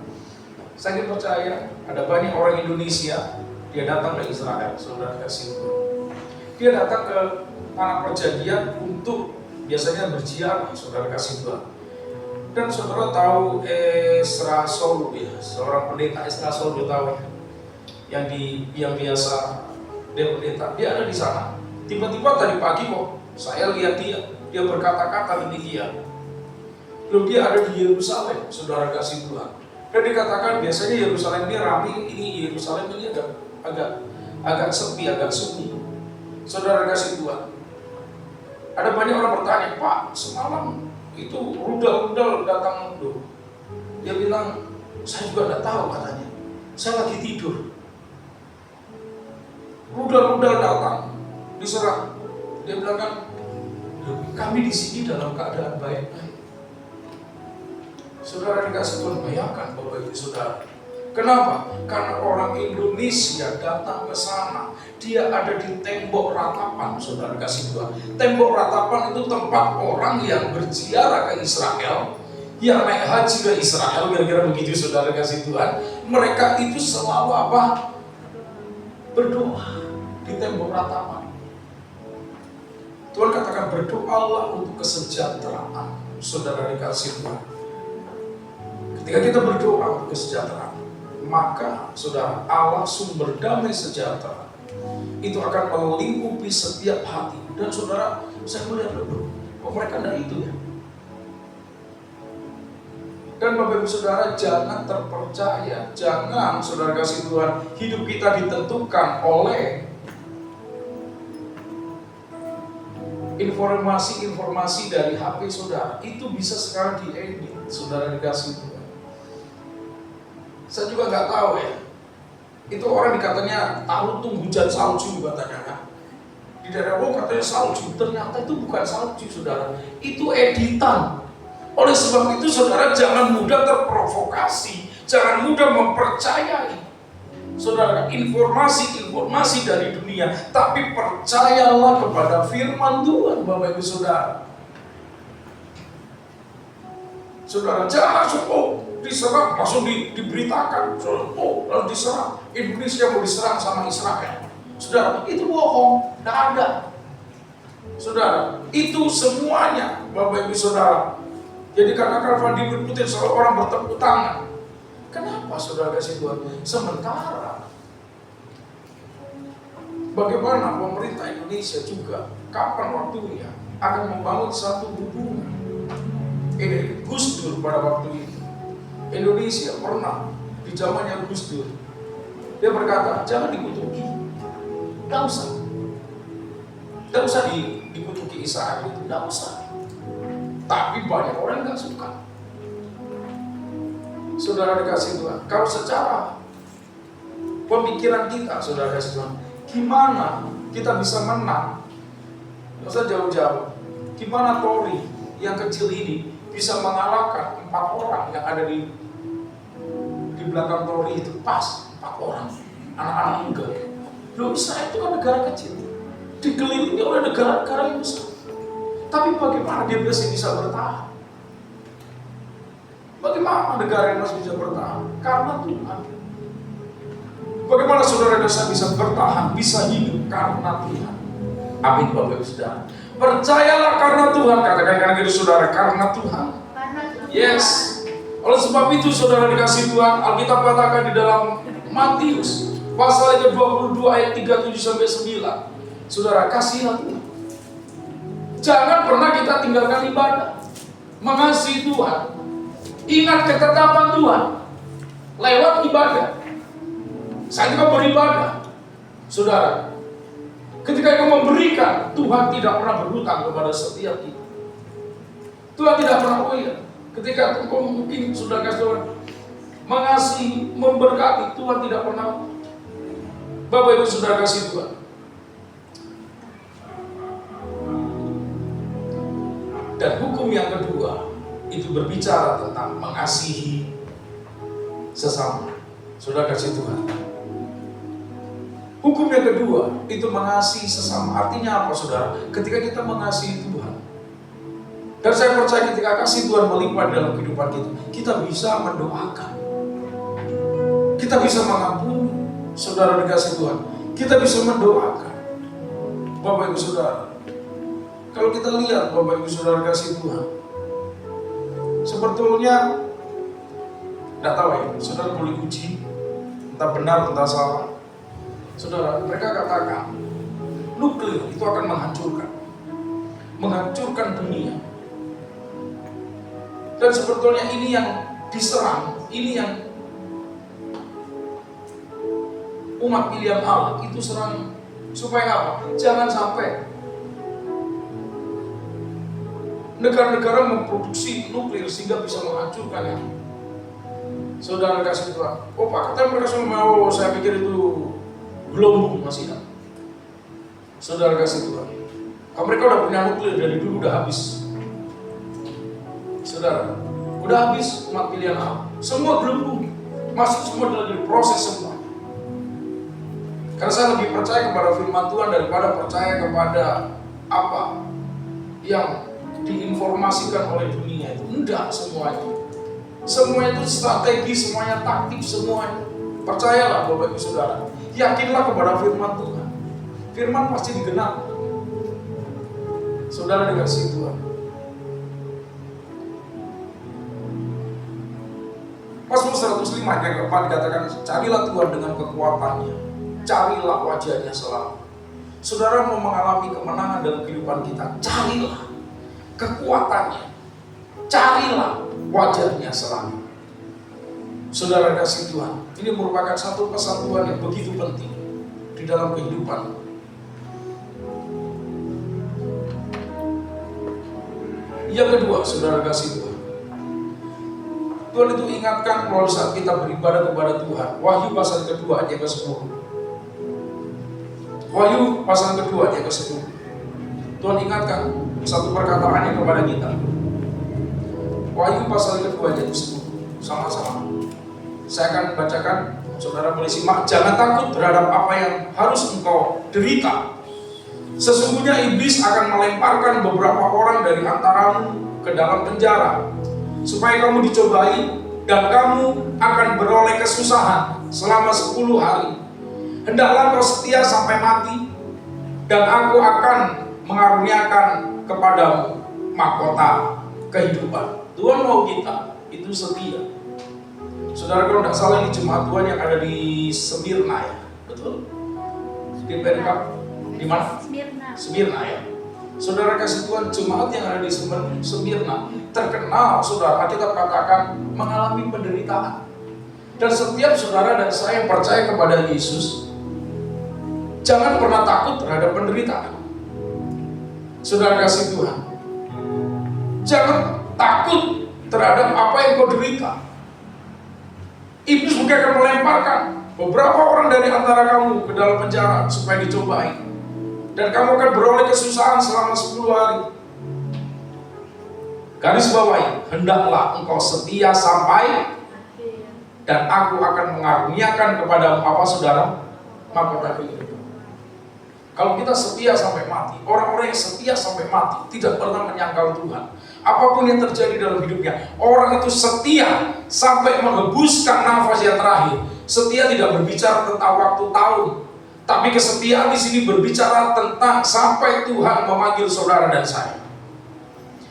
C: saya percaya ada banyak orang Indonesia, dia datang ke Israel, saudara kasih Tuhan. Dia datang ke tanah perjanjian untuk biasanya berziarah, saudara kasih Tuhan. Dan saudara tahu Ezra Soul, ya, seorang pendeta Ezra Soul, tahu yang biasa dia pendeta, dia ada di sana. Tiba-tiba tadi pagi kok saya lihat dia berkata-kata demikian. Lalu dia ada di Yerusalem, saudara kasih Tuhan. Dan dikatakan biasanya Yerusalem ini ramai, ini Yerusalem ini agak sepi, agak sunyi. Saudara kasih Tuhan. Ada banyak orang bertanya, Pak, semalam itu rudal-rudal datang loh. Dia bilang, saya juga tidak tahu katanya. Saya lagi tidur. Rudal-rudal datang, diserang. Dia bilang kan, kami di sini dalam keadaan baik-baik. Saudara dikasih Tuhan, bayangkan Bapak Ibu Saudara. Kenapa? Karena orang Indonesia datang ke sana. Dia ada di tembok ratapan, saudara kasih Tuhan. Tembok ratapan itu tempat orang yang berziarah ke Israel, yang naik haji ke Israel, kira-kira begitu saudara kasih Tuhan. Mereka itu selalu apa? Berdoa di tembok ratapan. Tuhan katakan berdoalah untuk kesejahteraan, saudara dikasih Tuhan. Ketika kita berdoa untuk kesejahteraan, maka saudara, Allah sumber damai sejahtera itu akan melingkupi setiap hati. Dan saudara, saya melihat mereka dari itu ya. Dan Bapak Ibu Saudara, jangan terpercaya, jangan saudara kasih Tuhan, hidup kita ditentukan oleh informasi-informasi dari HP saudara. Itu bisa sekarang diedit, saudara dikasih Tuhan. Saya juga nggak tahu ya. Itu orang dikatanya tahu tuh hujan salju katanya kan. Di daerah katanya salju, ternyata itu bukan salju saudara. Itu editan. Oleh sebab itu saudara jangan mudah terprovokasi, jangan mudah mempercayai saudara informasi-informasi dari dunia, tapi percayalah kepada firman Tuhan Bapak Ibu Saudara. Saudara jangan cukup diserang, langsung diberitakan, oh lalu diserang, Indonesia mau diserang sama Israel. Saudara, itu bohong, tidak ada. Saudara, itu semuanya, Bapak Ibu Saudara. Jadi karena Vladimir Putin selalu orang bertepuk tangan. Kenapa saudara kasih Tuhan? Sementara bagaimana pemerintah Indonesia juga kapan waktunya akan membangun satu hubungan. Ini Gus Dur pada waktu itu. Indonesia pernah di zamannya Gus Dur. Dia berkata, jangan dikutuki. Tidak usah dikutuki Israel itu, tidak usah. Tapi banyak orang yang gak suka. Saudara dikasih Tuhan, kalau secara pemikiran kita, saudara dikasih Tuhan, gimana kita bisa menang? Gak usah jauh-jauh. Gimana Tori yang kecil ini bisa mengalahkan 4 orang yang ada di belakang Tori itu? Pas 4 orang, anak-anak muda. Loh, Israel itu kan negara kecil, dikelilingi oleh negara-negara yang besar. Tapi bagaimana dia masih bisa bertahan? Bagaimana negara yang masih bisa bertahan? Karena Tuhan. Bagaimana saudara dosa bisa bertahan, bisa hidup? Karena Tuhan. Amin Bapak Ibu Saudara. Percayalah karena Tuhan. Katakan karena itu saudara, karena Tuhan. Yes. Oleh sebab itu saudara dikasih Tuhan, Alkitab katakan di dalam Matius pasal ke-22 ayat 37-9. Saudara, kasihilah Tuhan. Jangan pernah kita tinggalkan ibadah. Mengasihi Tuhan. Ingat ketetapan Tuhan. Lewat ibadah. Saat kita beribadah, saudara, ketika kita memberikan, Tuhan tidak pernah berhutang kepada setiap kita. Tuhan tidak pernah ketika engkau mungkin sudah kasih mengasihi, memberkati, Tuhan tidak pernah. Bapak Ibu sudah kasih Tuhan. Dan hukum yang kedua itu berbicara tentang mengasihi sesama. Sudah kasih Tuhan. Hukum yang kedua itu mengasihi sesama. Artinya apa saudara? Ketika kita mengasihi Tuhan, dan saya percaya ketika kasih Tuhan melimpah dalam kehidupan kita, kita bisa mendoakan, kita bisa mengampuni. Saudara dikasih Tuhan, kita bisa mendoakan. Bapak Ibu Saudara, kalau kita lihat Bapak Ibu Saudara kasih Tuhan, sebetulnya tidak tahu ya, saudara boleh uji entah benar entah salah. Saudara, mereka katakan nuklir itu akan menghancurkan dunia. Dan sebetulnya ini yang diserang, ini yang umat pilihan Allah itu serang supaya apa? Jangan sampai negara-negara memproduksi nuklir sehingga bisa menghancurkannya. Saudara kasih Tuhan, oh Pak, kata mereka semua, saya pikir itu gelombang masih ada. Saudara kasih Tuhan, kalau mereka udah punya nuklir dari dulu udah habis. Saudara, udah habis umat pilihan Allah. Semua gelombang, masuk semua dalam proses semua. Karena saya lebih percaya kepada firman Tuhan daripada percaya kepada apa yang diinformasikan oleh dunia itu. Enggak semuanya. Semua itu strategi, semuanya taktik, semuanya. Percayalah Bapak Ibu Saudara. Yakinlah kepada firman Tuhan. Firman pasti digenapi. Saudara dikasih Tuhan. Mazmur 105 yang keempat dikatakan, carilah Tuhan dengan kekuatannya, carilah wajahnya selalu. Saudara mau mengalami kemenangan dalam kehidupan kita, carilah kekuatannya, carilah wajahnya selalu. Saudara kasih Tuhan, ini merupakan satu kesatuan yang begitu penting di dalam kehidupan. Yang kedua, saudara kasih Tuhan, Tuhan itu ingatkan melalui saat kita beribadah kepada Tuhan. Wahyu pasal kedua ayat ke-10. Wahyu pasal kedua ayat ke-10. Tuhan ingatkan satu perkataannya kepada kita. Wahyu pasal kedua ayat ke-10. Sama-sama. Saya akan bacakan, saudara boleh simak. Jangan takut terhadap apa yang harus engkau derita. Sesungguhnya iblis akan melemparkan beberapa orang dari antaramu ke dalam penjara, supaya kamu dicobai dan kamu akan beroleh kesusahan selama 10 hari. Hendaklah kau setia sampai mati, dan aku akan mengaruniakan kepadamu mahkota kehidupan. Tuhan mau kita itu setia. Saudara, kalau tidak salah ini jemaat Tuhan yang ada di Smyrna ya, betul? Di Perkap, di mana? Smyrna ya. Saudara kasih Tuhan, jemaat yang ada di Smyrna terkenal, saudara, kita katakan mengalami penderitaan. Dan setiap saudara dan saya yang percaya kepada Yesus, jangan pernah takut terhadap penderitaan. Saudara kasih Tuhan, jangan takut terhadap apa yang kau derita. Iblis mungkin akan melemparkan beberapa orang dari antara kamu ke dalam penjara supaya dicobai, dan kamu akan beroleh kesusahan selama 10 hari. Garis bawahi, hendaklah engkau setia sampai, dan aku akan mengaruniakan kepadamu apa saudara? Mahkota kehidupan. Kalau kita setia sampai mati, orang-orang yang setia sampai mati tidak pernah menyangkal Tuhan. Apapun yang terjadi dalam hidupnya, orang itu setia sampai menghembuskan nafas yang terakhir. Setia tidak berbicara tentang waktu tahun, tapi kesetiaan di sini berbicara tentang sampai Tuhan memanggil saudara dan saya.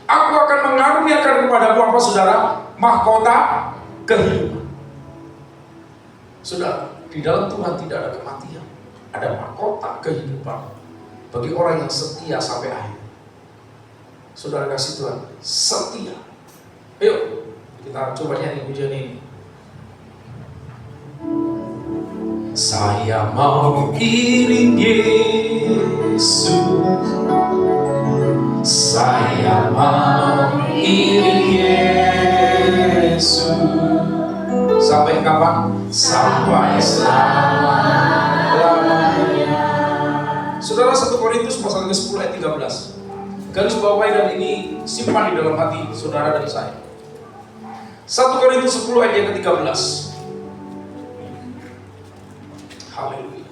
C: Aku akan mengaruniakan kepadamu apa saudara? Mahkota kehidupan. Saudara, di dalam Tuhan tidak ada kematian, ada mahkota kehidupan bagi orang yang setia sampai akhir. Saudara kasih Tuhan, setia. Ayo, kita coba nyanyi pujian ini. Saya mau iring Yesus, saya mau iring Yesus. Sampai kapan? Sampai selamanya. Saudara, 1 Korintus pasal ke-10 ayat 13. Garis bawahi dan ini simpan di dalam hati saudara dan saya. 1 Korintus 10 ayat yang ke-13. Haleluya.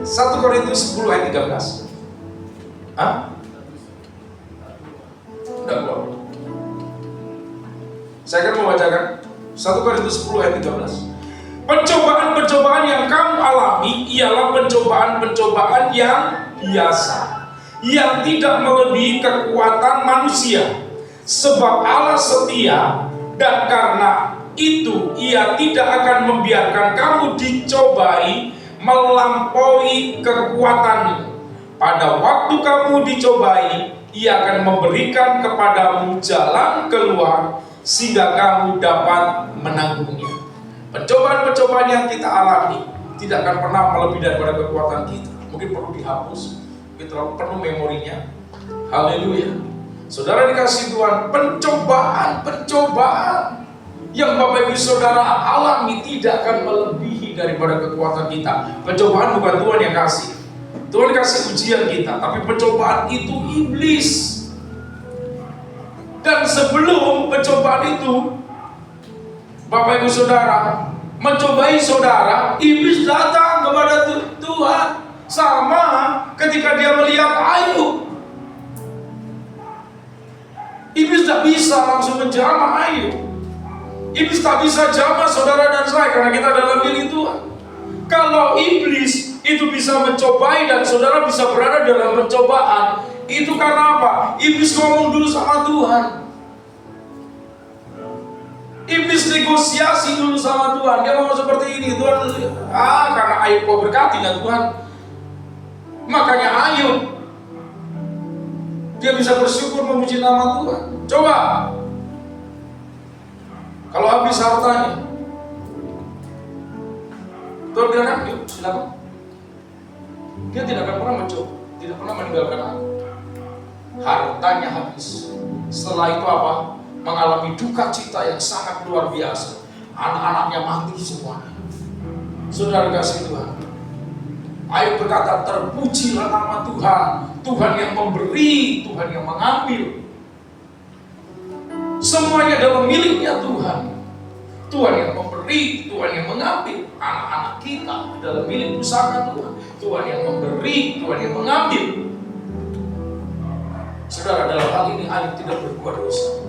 C: 1 Korintus 10 ayat 13. Hah? Enggak keluar. Saya akan membacakan 1 Korintus 10 ayat 13. Pencobaan-pencobaan yang kamu alami ialah pencobaan-pencobaan yang biasa, yang tidak melebihi kekuatan manusia. Sebab Allah setia, dan karena itu Ia tidak akan membiarkan kamu dicobai melampaui kekuatanmu. Pada waktu kamu dicobai, Ia akan memberikan kepadamu jalan keluar sehingga kamu dapat menanggungnya. Pencobaan-pencobaan yang kita alami tidak akan pernah melebihi daripada kekuatan kita. Mungkin perlu dihapus, mungkin terlalu penuh memorinya. Haleluya. Saudara dikasih Tuhan, pencobaan yang Bapak Ibu Saudara alami tidak akan melebihi daripada kekuatan kita. Pencobaan bukan Tuhan yang kasih. Tuhan kasih ujian kita, tapi pencobaan itu iblis. Dan sebelum pencobaan itu, Bapak Ibu Saudara mencobai saudara, iblis datang kepada Tuhan. Sama ketika dia melihat Ayub, iblis tak bisa langsung menjamah Ayub. Iblis tak bisa jamah saudara dan saya karena kita dalam milik Tuhan. Kalau iblis itu bisa mencobai dan saudara bisa berada dalam pencobaan, itu karena apa? Iblis ngomong dulu sama Tuhan. Iblis negosiasi dulu sama Tuhan. Dia ngomong seperti ini, Tuhan, karena Ayub kau berkati dan Tuhan, makanya Ayub dia bisa bersyukur memuji nama Tuhan. Coba kalau habis hartanya, Tuhan bilang, yuk silakan. Dia tidak akan pernah mencoba, tidak pernah meninggalkan aku. Hartanya habis. Setelah itu apa? Mengalami duka cita yang sangat luar biasa. Anak-anaknya mati semuanya. Saudara kasih Tuhan, Ayub berkata, terpujilah nama Tuhan. Tuhan yang memberi, Tuhan yang mengambil. Semuanya dalam miliknya Tuhan. Tuhan yang memberi, Tuhan yang mengambil. Anak-anak kita dalam milik pusaka Tuhan. Tuhan yang memberi, Tuhan yang mengambil. Saudara, dalam hal ini Ayub tidak berbuat dosa.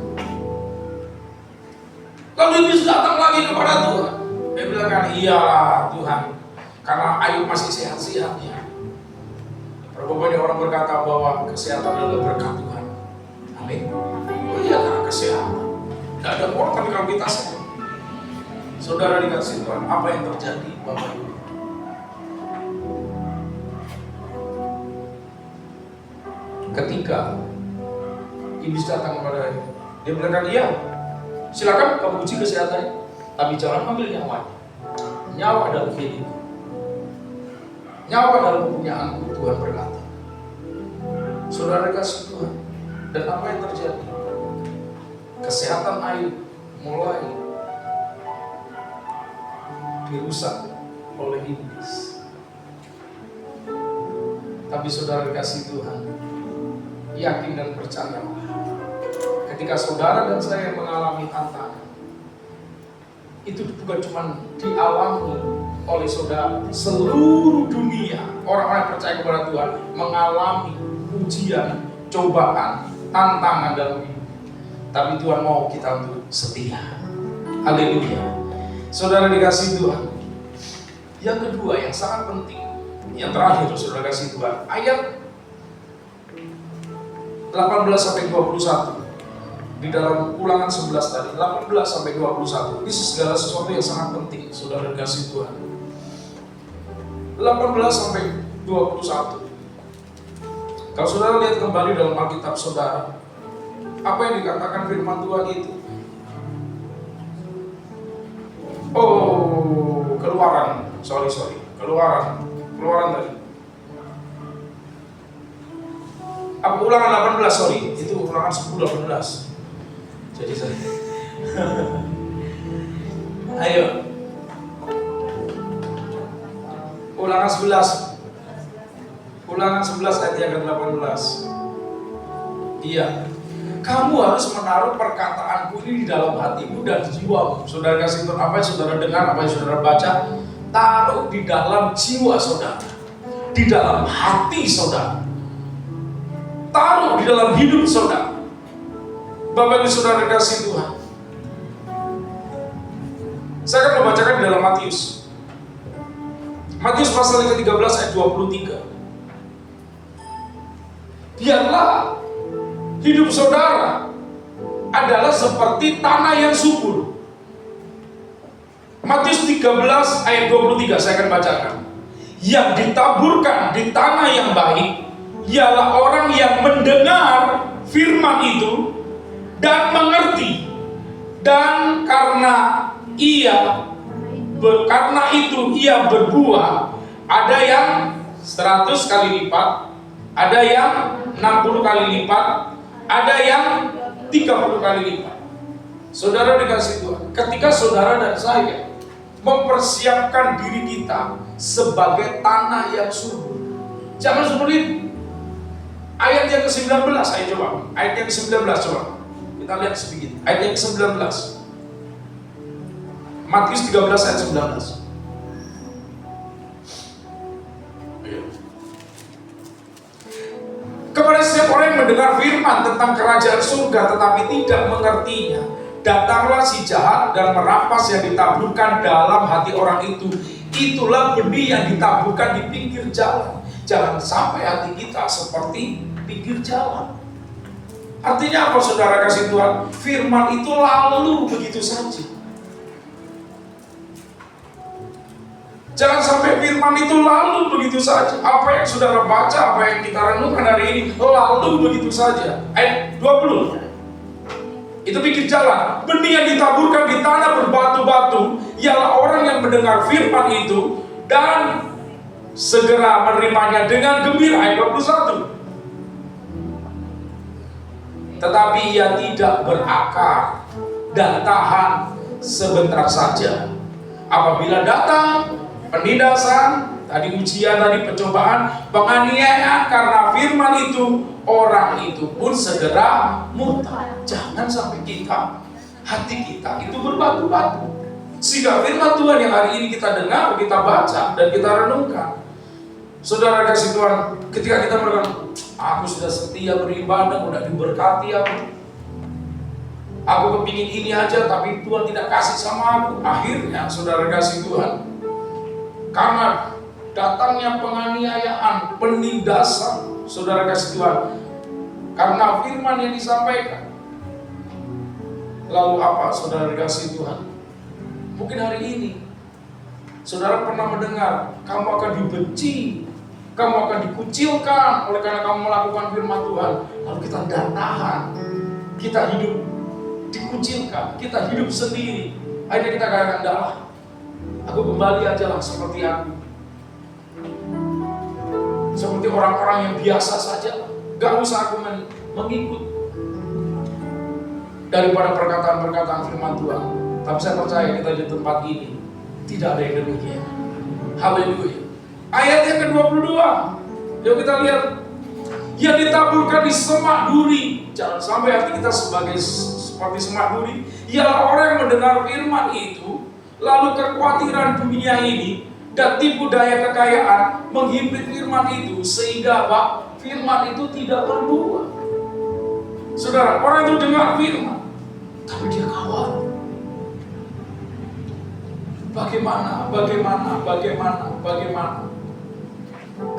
C: Lalu iblis datang lagi kepada Tuhan. Dia bilang kan, iyalah Tuhan, karena Ayub masih sehat-sehatnya. Berapa banyak orang berkata bahwa kesehatan adalah berkat Tuhan. Amin. Oh iya, karena kesehatan. Tidak ada orang tapi kalau kita sehat. Saudara dikasih Tuhan, apa yang terjadi Bapak Ibu? Ketika iblis datang kepada Ayub, dia bilang kan, iya, silakan kamu uji kesehatannya, tapi jangan ambil nyawanya. Nyawa adalah milikku. Nyawa adalah kepunyaanku, Tuhan berkata. Saudara kasih Tuhan, dan apa yang terjadi? Kesehatan Ayub mulai dirusak oleh iblis. Tapi saudara kasih Tuhan, yakin dan percaya, ketika saudara dan saya mengalami tantangan, itu bukan cuma dialami oleh saudara, seluruh dunia orang-orang yang percaya kepada Tuhan mengalami ujian, cobaan, tantangan dalam hidup. Tapi Tuhan mau kita untuk setia. Haleluya. Saudara dikasih Tuhan. Yang kedua yang sangat penting, yang terakhir saudara kasih Tuhan, ayat 18-21 di dalam Ulangan 11 tadi, 18-21. Ini segala sesuatu yang sangat penting, saudara kasih Tuhan. 18-21. Kalau saudara lihat kembali dalam Alkitab saudara, apa yang dikatakan firman Tuhan itu? Oh, Keluaran. Keluaran tadi. Apa Ulangan 18, sorry. Itu Ulangan 10-18. Jadi saya ayo Ulangan 11 ayat yang ke-18. Iya, kamu harus menaruh perkataanku ini di dalam hatimu dan jiwamu. Saudara kasih Tuhan, apa yang saudara dengar, apa yang saudara baca, taruh di dalam jiwa saudara, di dalam hati saudara, taruh di dalam hidup saudara. Bapak Ibu saudara kasih Tuhan, saya akan membacakan di dalam Matius pasal yang ke-13 ayat 23. Biarlah hidup saudara adalah seperti tanah yang subur. Matius 13 ayat 23 saya akan bacakan. Yang ditaburkan di tanah yang baik ialah orang yang mendengar firman itu dan mengerti, dan karena itu ia berbuah, ada yang 100 kali lipat, ada yang 60 kali lipat, ada yang 30 kali lipat. Saudara dikasih Tuhan, ketika saudara dan saya mempersiapkan diri kita sebagai tanah yang subur, jangan seperti itu. Ayat yang ke-19, ayo coba. Ayat yang ke-19 coba. Kita lihat sedikit. Ayat yang ke-19. Matius 13 ayat 19. Kepada setiap orang yang mendengar firman tentang kerajaan surga tetapi tidak mengertinya, datanglah si jahat dan merampas yang ditaburkan dalam hati orang itu. Itulah benih yang ditaburkan di pinggir jalan. Jangan sampai hati kita seperti pinggir jalan. Artinya apa saudara kasih Tuhan? Firman itu lalu begitu saja. Jangan sampai firman itu lalu begitu saja. Apa yang saudara baca, apa yang kita renungkan hari ini lalu begitu saja. Ayat 20. Itu pinggir jalan. Benih yang ditaburkan di tanah berbatu-batu ialah orang yang mendengar firman itu dan segera menerimanya dengan gembira. Ayat 21. Tetapi ia tidak berakar dan tahan sebentar saja. Apabila datang penindasan, tadi ujian, tadi pencobaan, penganiayaan karena firman itu, orang itu pun segera murtad. Jangan sampai hati kita itu berbatu-batu. Sehingga firman Tuhan yang hari ini kita dengar, kita baca, dan kita renungkan, Saudara kasih Tuhan, ketika kita berkata, aku sudah setia beribadah, udah diberkati aku kepingin ini aja, tapi Tuhan tidak kasih sama aku. Akhirnya saudara kasih Tuhan, karena datangnya penganiayaan, penindasan, saudara kasih Tuhan, karena firman yang disampaikan. Lalu apa saudara kasih Tuhan? Mungkin hari ini saudara pernah mendengar, kamu akan dibenci, kamu akan dikucilkan oleh karena kamu melakukan firman Tuhan. Lalu kita tidak tahan, kita hidup dikucilkan, kita hidup sendiri. Akhirnya kita katakan, "Dah, aku kembali aja lah seperti aku, seperti orang-orang yang biasa saja, gak usah aku mengikut daripada perkataan-perkataan firman Tuhan." Tapi saya percaya kita di tempat ini tidak ada yang demikian. Haleluya. Ayat yang ke-22, yuk kita lihat. Yang ditaburkan di semak duri. Jangan sampai hati kita seperti semak duri. Ialah orang yang mendengar firman itu, lalu kekhawatiran dunia ini dan tipu daya kekayaan menghimpit firman itu, sehingga firman itu tidak berbuah. Saudara, orang itu dengar firman, tapi dia khawatir. Bagaimana?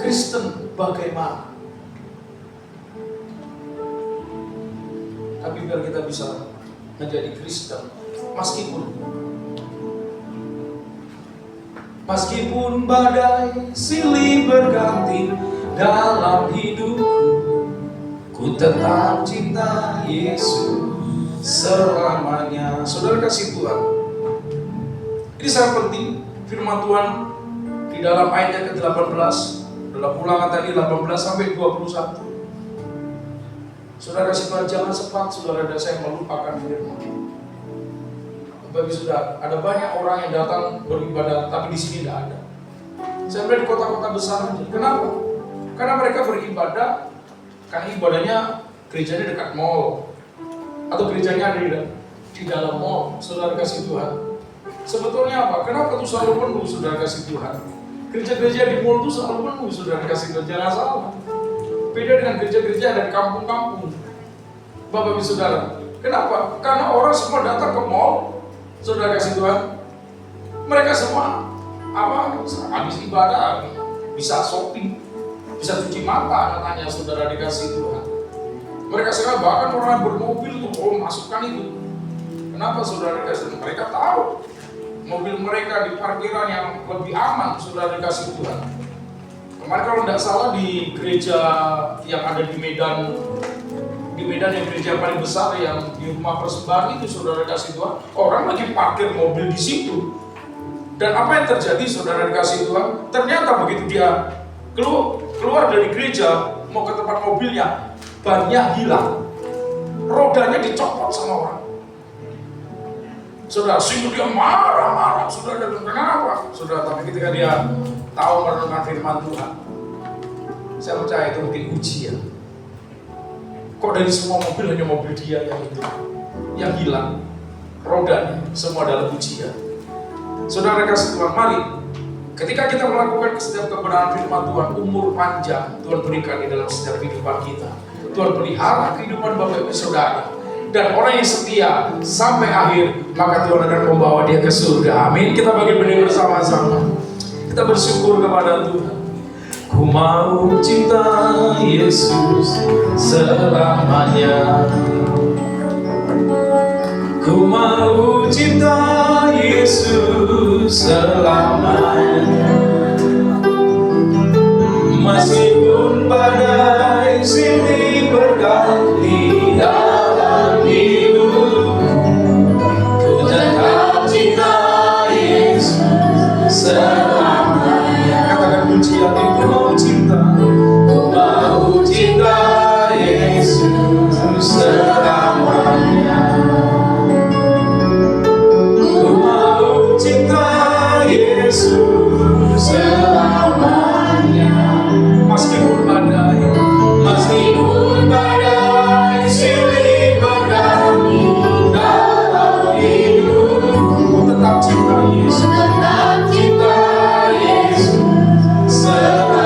C: Kristen bagaimana? Tapi biar kita bisa menjadi Kristen, meskipun badai silih berganti dalam hidupku, ku tetap cinta Yesus selamanya. Saudara kasih Tuhan, ini sangat penting firman Tuhan di dalam ayat yang ke-18, dalam Ulangan tadi 18 sampai 21. Saudara kasih Tuhan, jangan sempat saudara dan saya melupakan firman. Bagi saudara, ada banyak orang yang datang beribadah, tapi di sini tidak ada. Saya melihat di kota-kota besar. Kenapa? Karena mereka beribadah, karena ibadahnya gerejanya dekat mall, atau gerejanya ada di dalam mall. Saudara kasih Tuhan, sebetulnya apa? Kenapa itu selalu penuh, saudara kasih Tuhan? Gereja-gereja di mall itu selalu penuh, saudara kasih Tuhan. Jangan salah. Beda dengan gereja-gereja ada di kampung-kampung. Bapak ibu saudara, kenapa? Karena orang semua datang ke mall, saudara kasih Tuhan. Mereka semua habis ibadah, bisa shopping, bisa cuci mata, katanya saudara dikasih Tuhan. Mereka sekarang bahkan orang bermobil tuh, masukkan itu. Kenapa saudara dikasih Tuhan? Mereka tahu mobil mereka di parkiran yang lebih aman, saudara dikasih Tuhan. Kemarin kalau tidak salah di gereja yang ada di Medan yang gereja paling besar yang di Rumah Persembahan itu, saudara dikasih Tuhan, orang lagi parkir mobil di situ. Dan apa yang terjadi, saudara dikasih Tuhan? Ternyata begitu dia keluar dari gereja mau ke tempat mobilnya, bannya hilang, rodanya dicopot sama orang. Saudara, sehingga dia marah-marah. Saudara, kenapa? Saudara, tapi ketika dia tahu merenungkan firman Tuhan, saya percaya itu mungkin ujian. Kok dari semua mobil hanya mobil dia yang hilang, rodanya semua dalam ujian. Saudara kasih Tuhan, mari ketika kita melakukan setiap kebenaran firman Tuhan, umur panjang Tuhan berikan di dalam setiap kehidupan kita. Tuhan pelihara kehidupan Bapak Ibu Saudara. Dan orang yang setia sampai akhir, maka Tuhan akan membawa dia ke surga. Amin. Kita bagi benih bersama-sama. Kita bersyukur kepada Tuhan. Ku mau cinta Yesus selamanya. Ku mau cinta Yesus selamanya. Meskipun badai silih berganti dalam hidupku, ku tetap cinta Yesus selamanya. Katakan kunci hati, ku mau cinta, ku mau cinta Yesus selamanya. Ku mau cinta Yesus selamanya. Meskipun badai silih berganti dalam hidupku, ku tetap cinta Yesus, selamanya.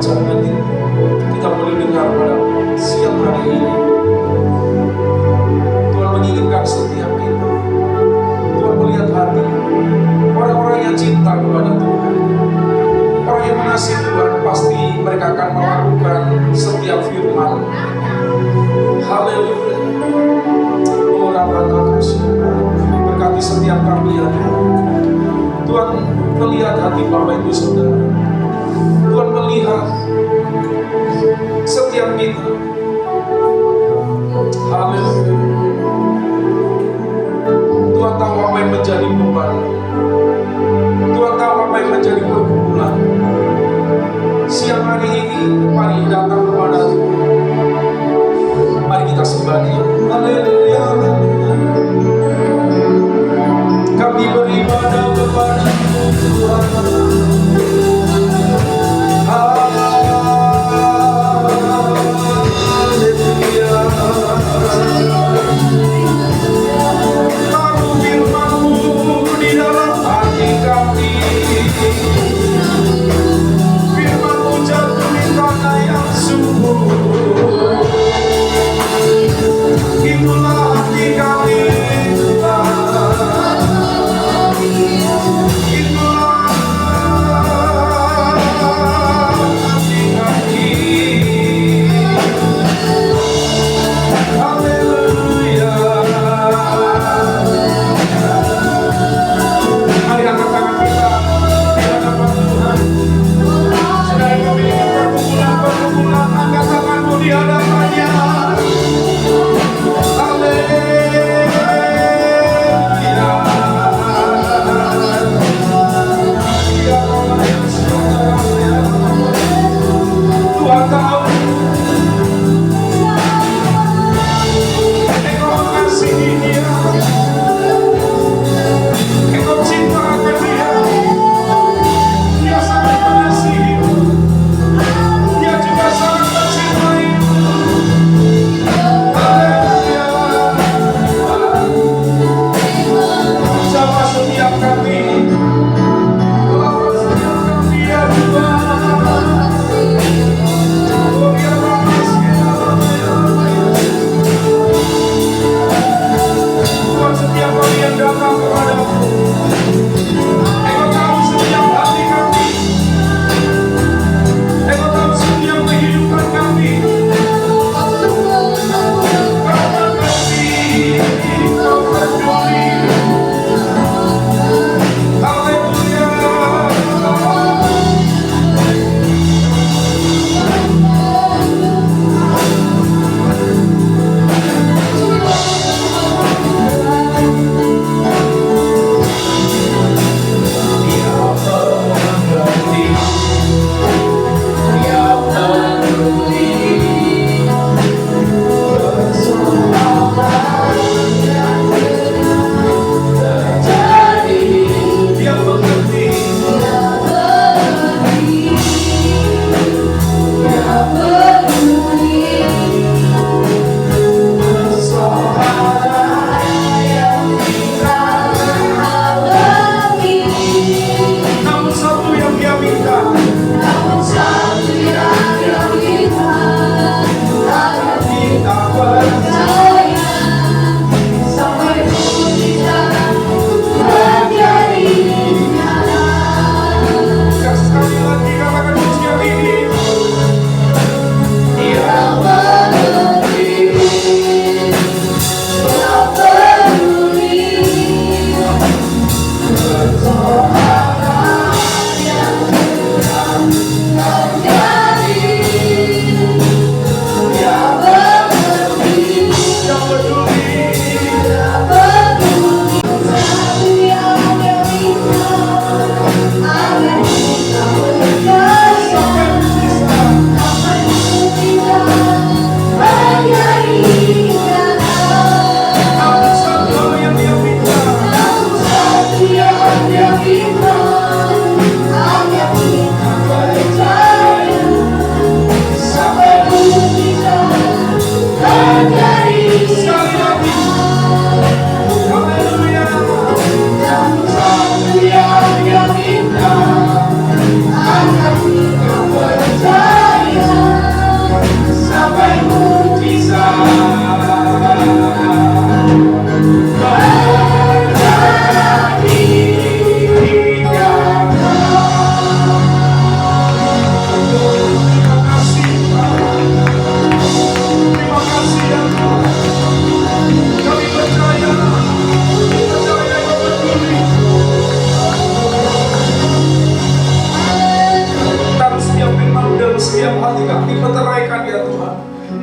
C: pembacaan nanti kita boleh dengar pada siang hari ini. Tuhan menginginkan setiap kita. Tuhan melihat hati orang-orang yang cinta kepada Tuhan. Orang yang mengasihi Tuhan pasti mereka akan melakukan setiap firman. Haleluya. Berkati setiap kami ya Tuhan. Melihat hati Bapak Ibu Saudara. Tuhan melihat setiap kita. Haleluya. Tuhan tahu apa yang menjadi beban. Tuhan tahu apa yang menjadi pergumulan. Siang hari ini mari datang kepada Tuhan. Mari kita sembah Dia. Haleluya. Kami beribadah kepada Tuhan. Haleluya. Taruh firman-Mu di dalam hati kami. Firman-Mu jatuh di tanah yang subur. Itulah hati kami. Haleluya.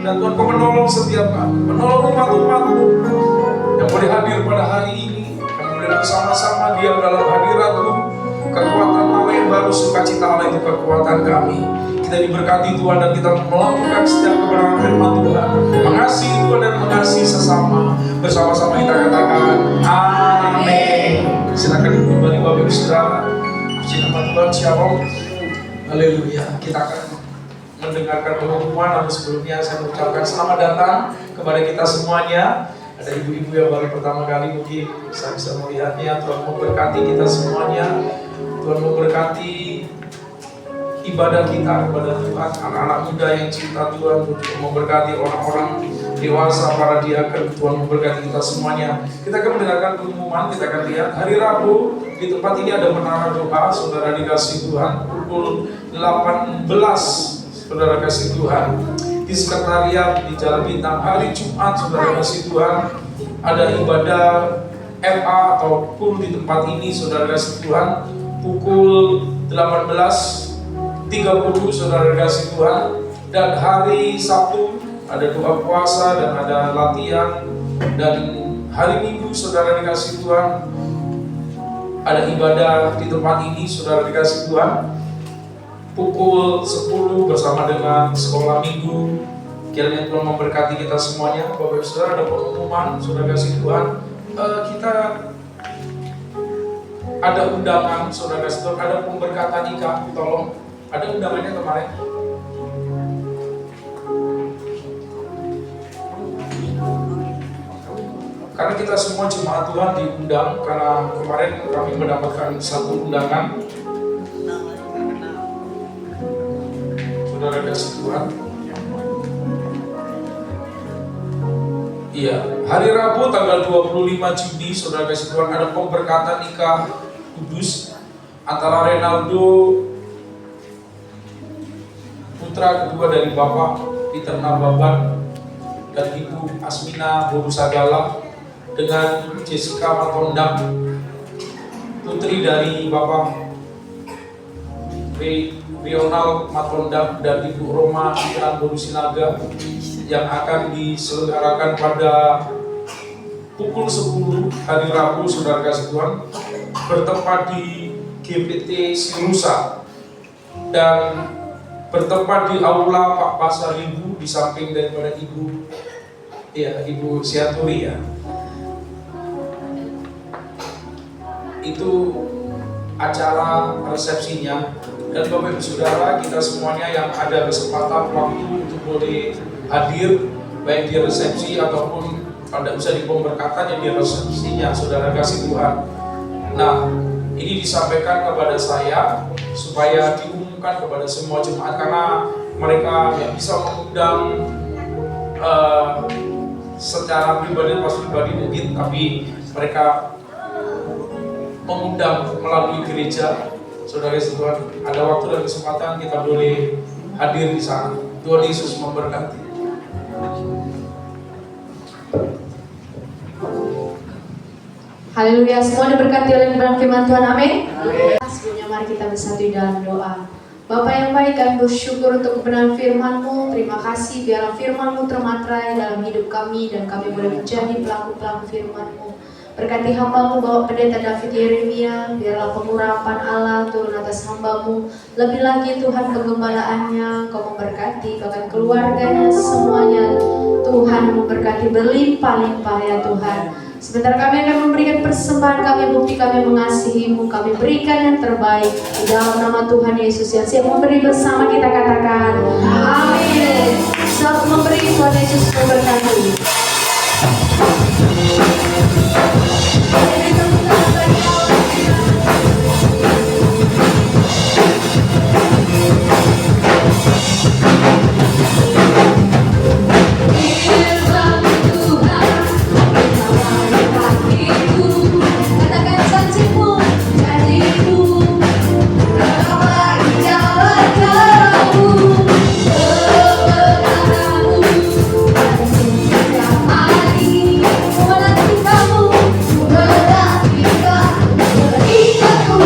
C: dan Tuhan Kau menolong setiap kami, menolong umat-umat-Mu yang boleh hadir pada hari ini. Kami boleh bersama-sama diam dalam hadirat-Mu. Kekuatan Allah yang baru, sukacita Allah itu kekuatan kami. Kita diberkati Tuhan dan kita melakukan setiap kebenaran firman Tuhan, mengasihi Tuhan dan mengasihi sesama. Bersama-sama kita katakan amin. Silakan kembali Bapak Ibu Saudara. Puji nama Tuhan, shalom, haleluya. Kita akan mendengarkan pengumuman, namun sebelumnya saya mengucapkan selamat datang kepada kita semuanya. Ada ibu-ibu yang baru pertama kali mungkin saya bisa melihatnya. Tuhan memberkati kita semuanya. Tuhan memberkati ibadah kita kepada Tuhan. Anak-anak muda yang cinta Tuhan, Tuhan memberkati orang-orang dewasa, para diaken. Tuhan memberkati kita semuanya. Kita akan mendengarkan pengumuman. Kita akan lihat hari Rabu di tempat ini ada menara doa. Saudara dikasih Tuhan, pukul 18. Saudara kasih Tuhan, di sekretariat di Jalan Bintang. Hari Jumat, saudara kasih Tuhan, ada ibadah FA atau PUL di tempat ini, saudara kasih Tuhan, pukul 18.30, saudara kasih Tuhan. Dan hari Sabtu ada doa puasa dan ada latihan. Dan hari Minggu, saudara dikasih Tuhan, ada ibadah di tempat ini, saudara dikasih Tuhan, pukul 10 bersama dengan sekolah minggu. Kiranya Tuhan memberkati kita semuanya. Bapak Ibu Saudara, ada pengumuman, saudara kasih Tuhan, kita ada undangan, saudara kasih Tuhan, ada pemberkatan nikah. Tolong, ada undangannya kemarin. Karena kita semua jemaat Tuhan diundang, karena kemarin kami mendapatkan satu undangan. Saudara kasih Tuhan. Iya, hari Rabu tanggal 25 Juni, saudara kasih Tuhan, ada pemberkatan nikah kudus antara Renaldo, putra kedua dari Bapak Peter Nababan, dan Ibu Asmina Borusagala, dengan Jessica Matondang, putri dari Bapak Rional Matondang dan Ibu Roma Pikiran Borusinaga, yang akan diselenggarakan pada pukul 10 hari Rabu, saudara kasih Tuhan, bertempat di GPT Sinusa dan bertempat di Aula Pak Pasar Ibu, di samping daripada Ibu Siaturi ya. Itu acara resepsinya. Dan Bapak Ibu Saudara, kita semuanya yang ada kesempatan waktu untuk boleh hadir, baik di resepsi ataupun pada bisa di pemberkatan yang di resepsinya, saudara kasih Tuhan. Nah, ini disampaikan kepada saya supaya diumumkan kepada semua jemaat, karena mereka yang bisa mengundang secara pribadi mungkin, tapi mereka mengundang melalui gereja. Saudara kasih Tuhan, ada waktu dan kesempatan kita boleh hadir di sana. Tuhan Yesus memberkati.
A: Haleluya, semua diberkati oleh firman Tuhan, amin. Sebelumnya mari kita bersatu di dalam doa. Bapa yang baik, kami bersyukur untuk kebenaran firman-Mu. Terima kasih biarlah firman-Mu termatrai dalam hidup kami dan kami boleh menjadi pelaku-pelaku firman-Mu. Berkati hamba-Mu Bapak Pendeta David Yeremia, biarlah pengurapan Allah turun atas hamba-Mu. Lebih lagi Tuhan penggembalaannya, Kau memberkati bahkan keluarganya semuanya. Tuhan memberkati berlimpah-limpah ya Tuhan. Sebentar kami akan memberikan persembahan kami, bukti kami mengasihi-Mu, kami berikan yang terbaik di dalam nama Tuhan Yesus yang siap memberi bersama, kita katakan amin. Siap memberi, Tuhan Yesus memberkati.
D: Kamu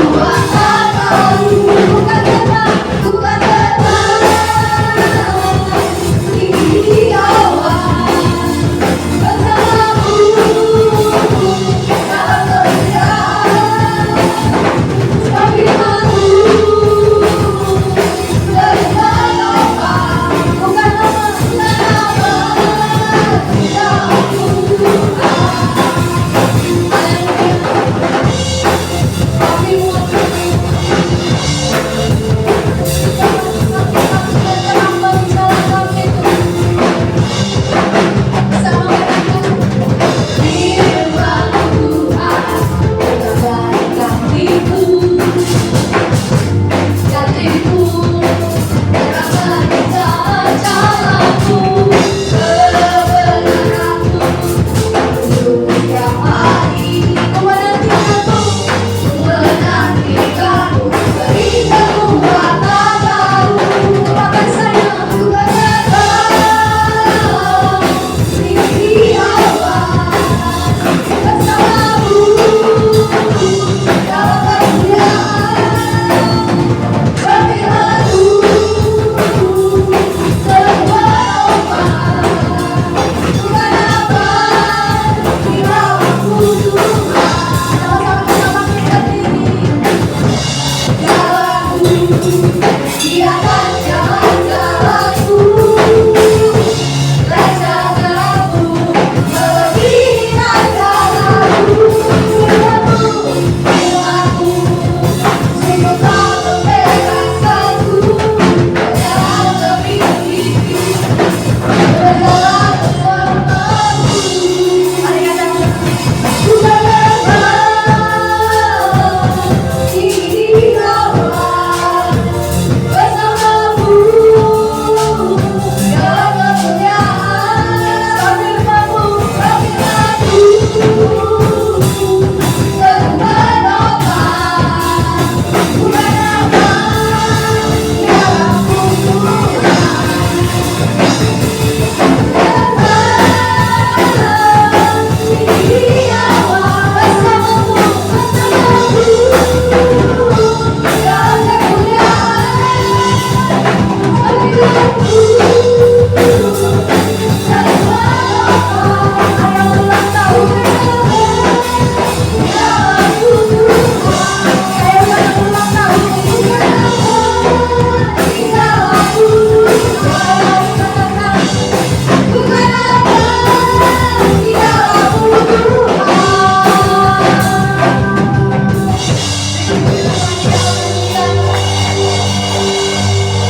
D: Dia raja-rajaku, raja-rajaku, lebih raja-rajaku, jiwaku, sungguh kau kebebasanku, berjalan lebih tinggi, berjalan bersamaku. Mari katakan, ku terbang tinggi awan bersamamu, dalam kemuliaan sambil mampu sambil maju, terbenamkan bukan apa yang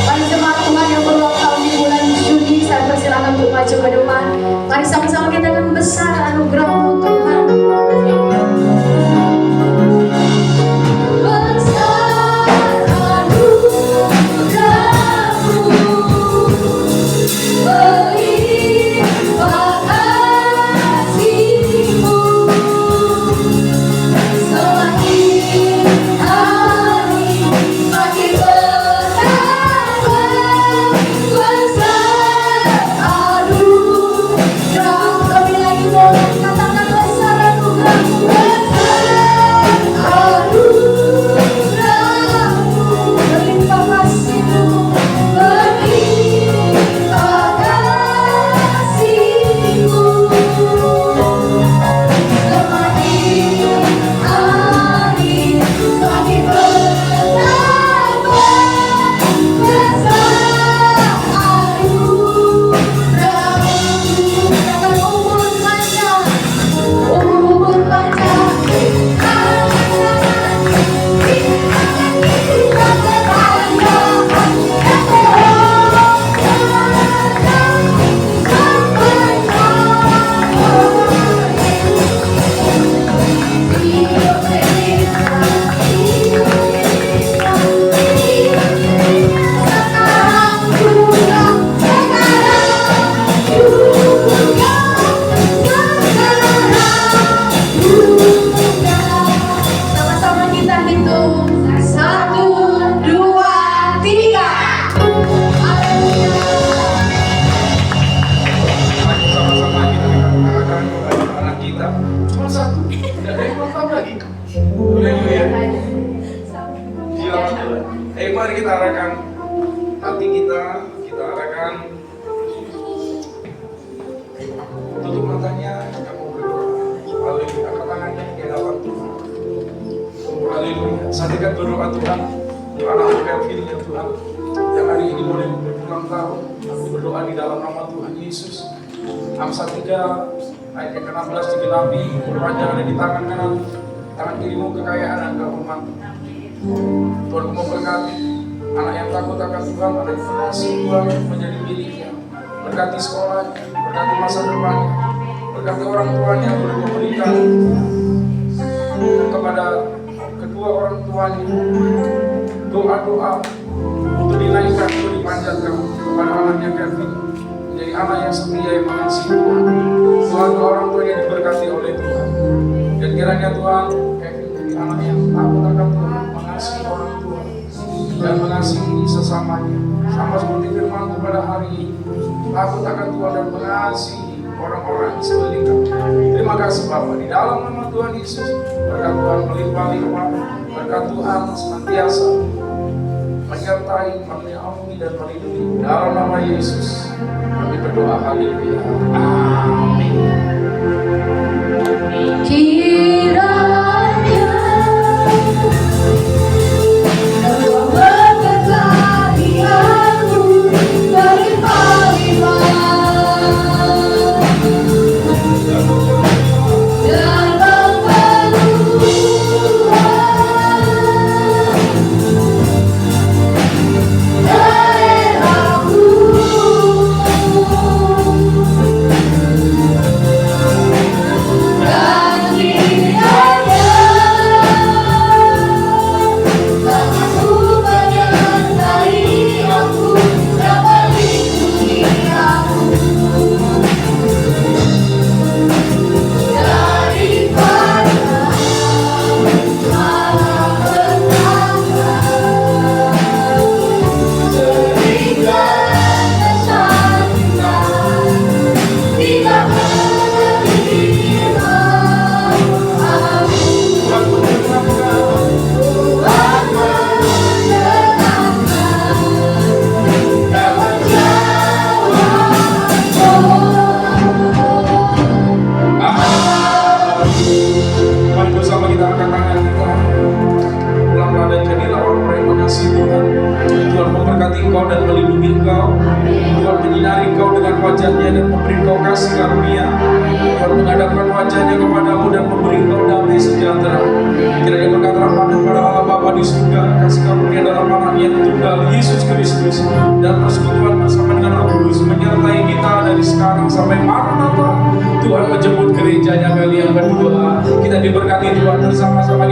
D: Mari jemaat Tuhan yang berulang tahun di bulan Juni, saya persilakan untuk maju ke depan. Mari sama-sama kita akan besar anugerah-Mu Tuhan. Besar anugerah-Mu, berlimpah kasih-Mu, semakin hari makin bertambah kuasa anugerah. Kami lagi boleh katakan besar anugerah-Mu, besar anugerah-Mu, berlimpah kasih-Mu, berlimpah kasih-Mu, semakin hari semakin bertambah kuasa anugerah-Mu. Katakan umur panjang, umur panjang, sama-sama kita hitung 1, 2, 3. Haleluya.
C: Mari sama-sama kita katakan kepada anak kita, cuma satu, tidak ada yang mau lagi. Haleluya. Dia mari kita arahkan hati kita arahkan, tutup matanya, kita mau berdoa. Haleluya, angkat tangannya di hadapan Tuhan. Oh, haleluya. Sadikan berdoa Tuhan, anak Kevin ya Tuhan, yang hari ini boleh berulang tahun. Aku berdoa di dalam nama Tuhan Yesus. Amsal 3 ayat yang ke-16 digenapi, berpanjang ada di tangan kanan, tangan kirimu kekayaan dan kehormatan. Tuhan memberkati anak yang takut akan Tuhan, anak yang mengasihi Tuhan menjadi miliknya. Berkati sekolahnya, berkati masa depannya, berkati orang tuanya yang boleh memberikan kepada kedua orang tuanya doa-doa untuk dinaikkan, untuk dipanjatkan kepada anaknya Kevin menjadi anak yang setia yang mengasihi Tuhan. Tuhan, orang tuanya diberkati oleh Tuhan, dan kiranya Tuhan Kevin menjadi anak yang takut akan Tuhan, mengasihi orang tua dan mengasihi sesamanya, sama seperti firman pada hari ini, takut akan Tuhan dan mengasihi orang-orang di sekeliling kami. Terima kasih Bapa, di dalam nama Tuhan Yesus, berkat Tuhan melimpah-limpah, berkat Tuhan senantiasa menyertai, menyertai dan melindungi. Dalam nama Yesus kami berdoa, haleluya, amin.
D: Kiranya Tuhan memberkati
C: wajahnya dan memberi Engkau kasih karunia. Tuhan menghadapkan wajahnya kepadamu dan memberi Engkau damai sejahtera. Kiranya berkat rahmat kepada Allah Bapa di surga, kasih karunia dalam anaknya tunggal Yesus Kristus, dan persekutuan bersama dengan Roh Kudus menyertai kita dari sekarang sampai Maranatha. Tuhan menjemput gerejanya kali yang kedua. Kita diberkati Tuhan bersama-sama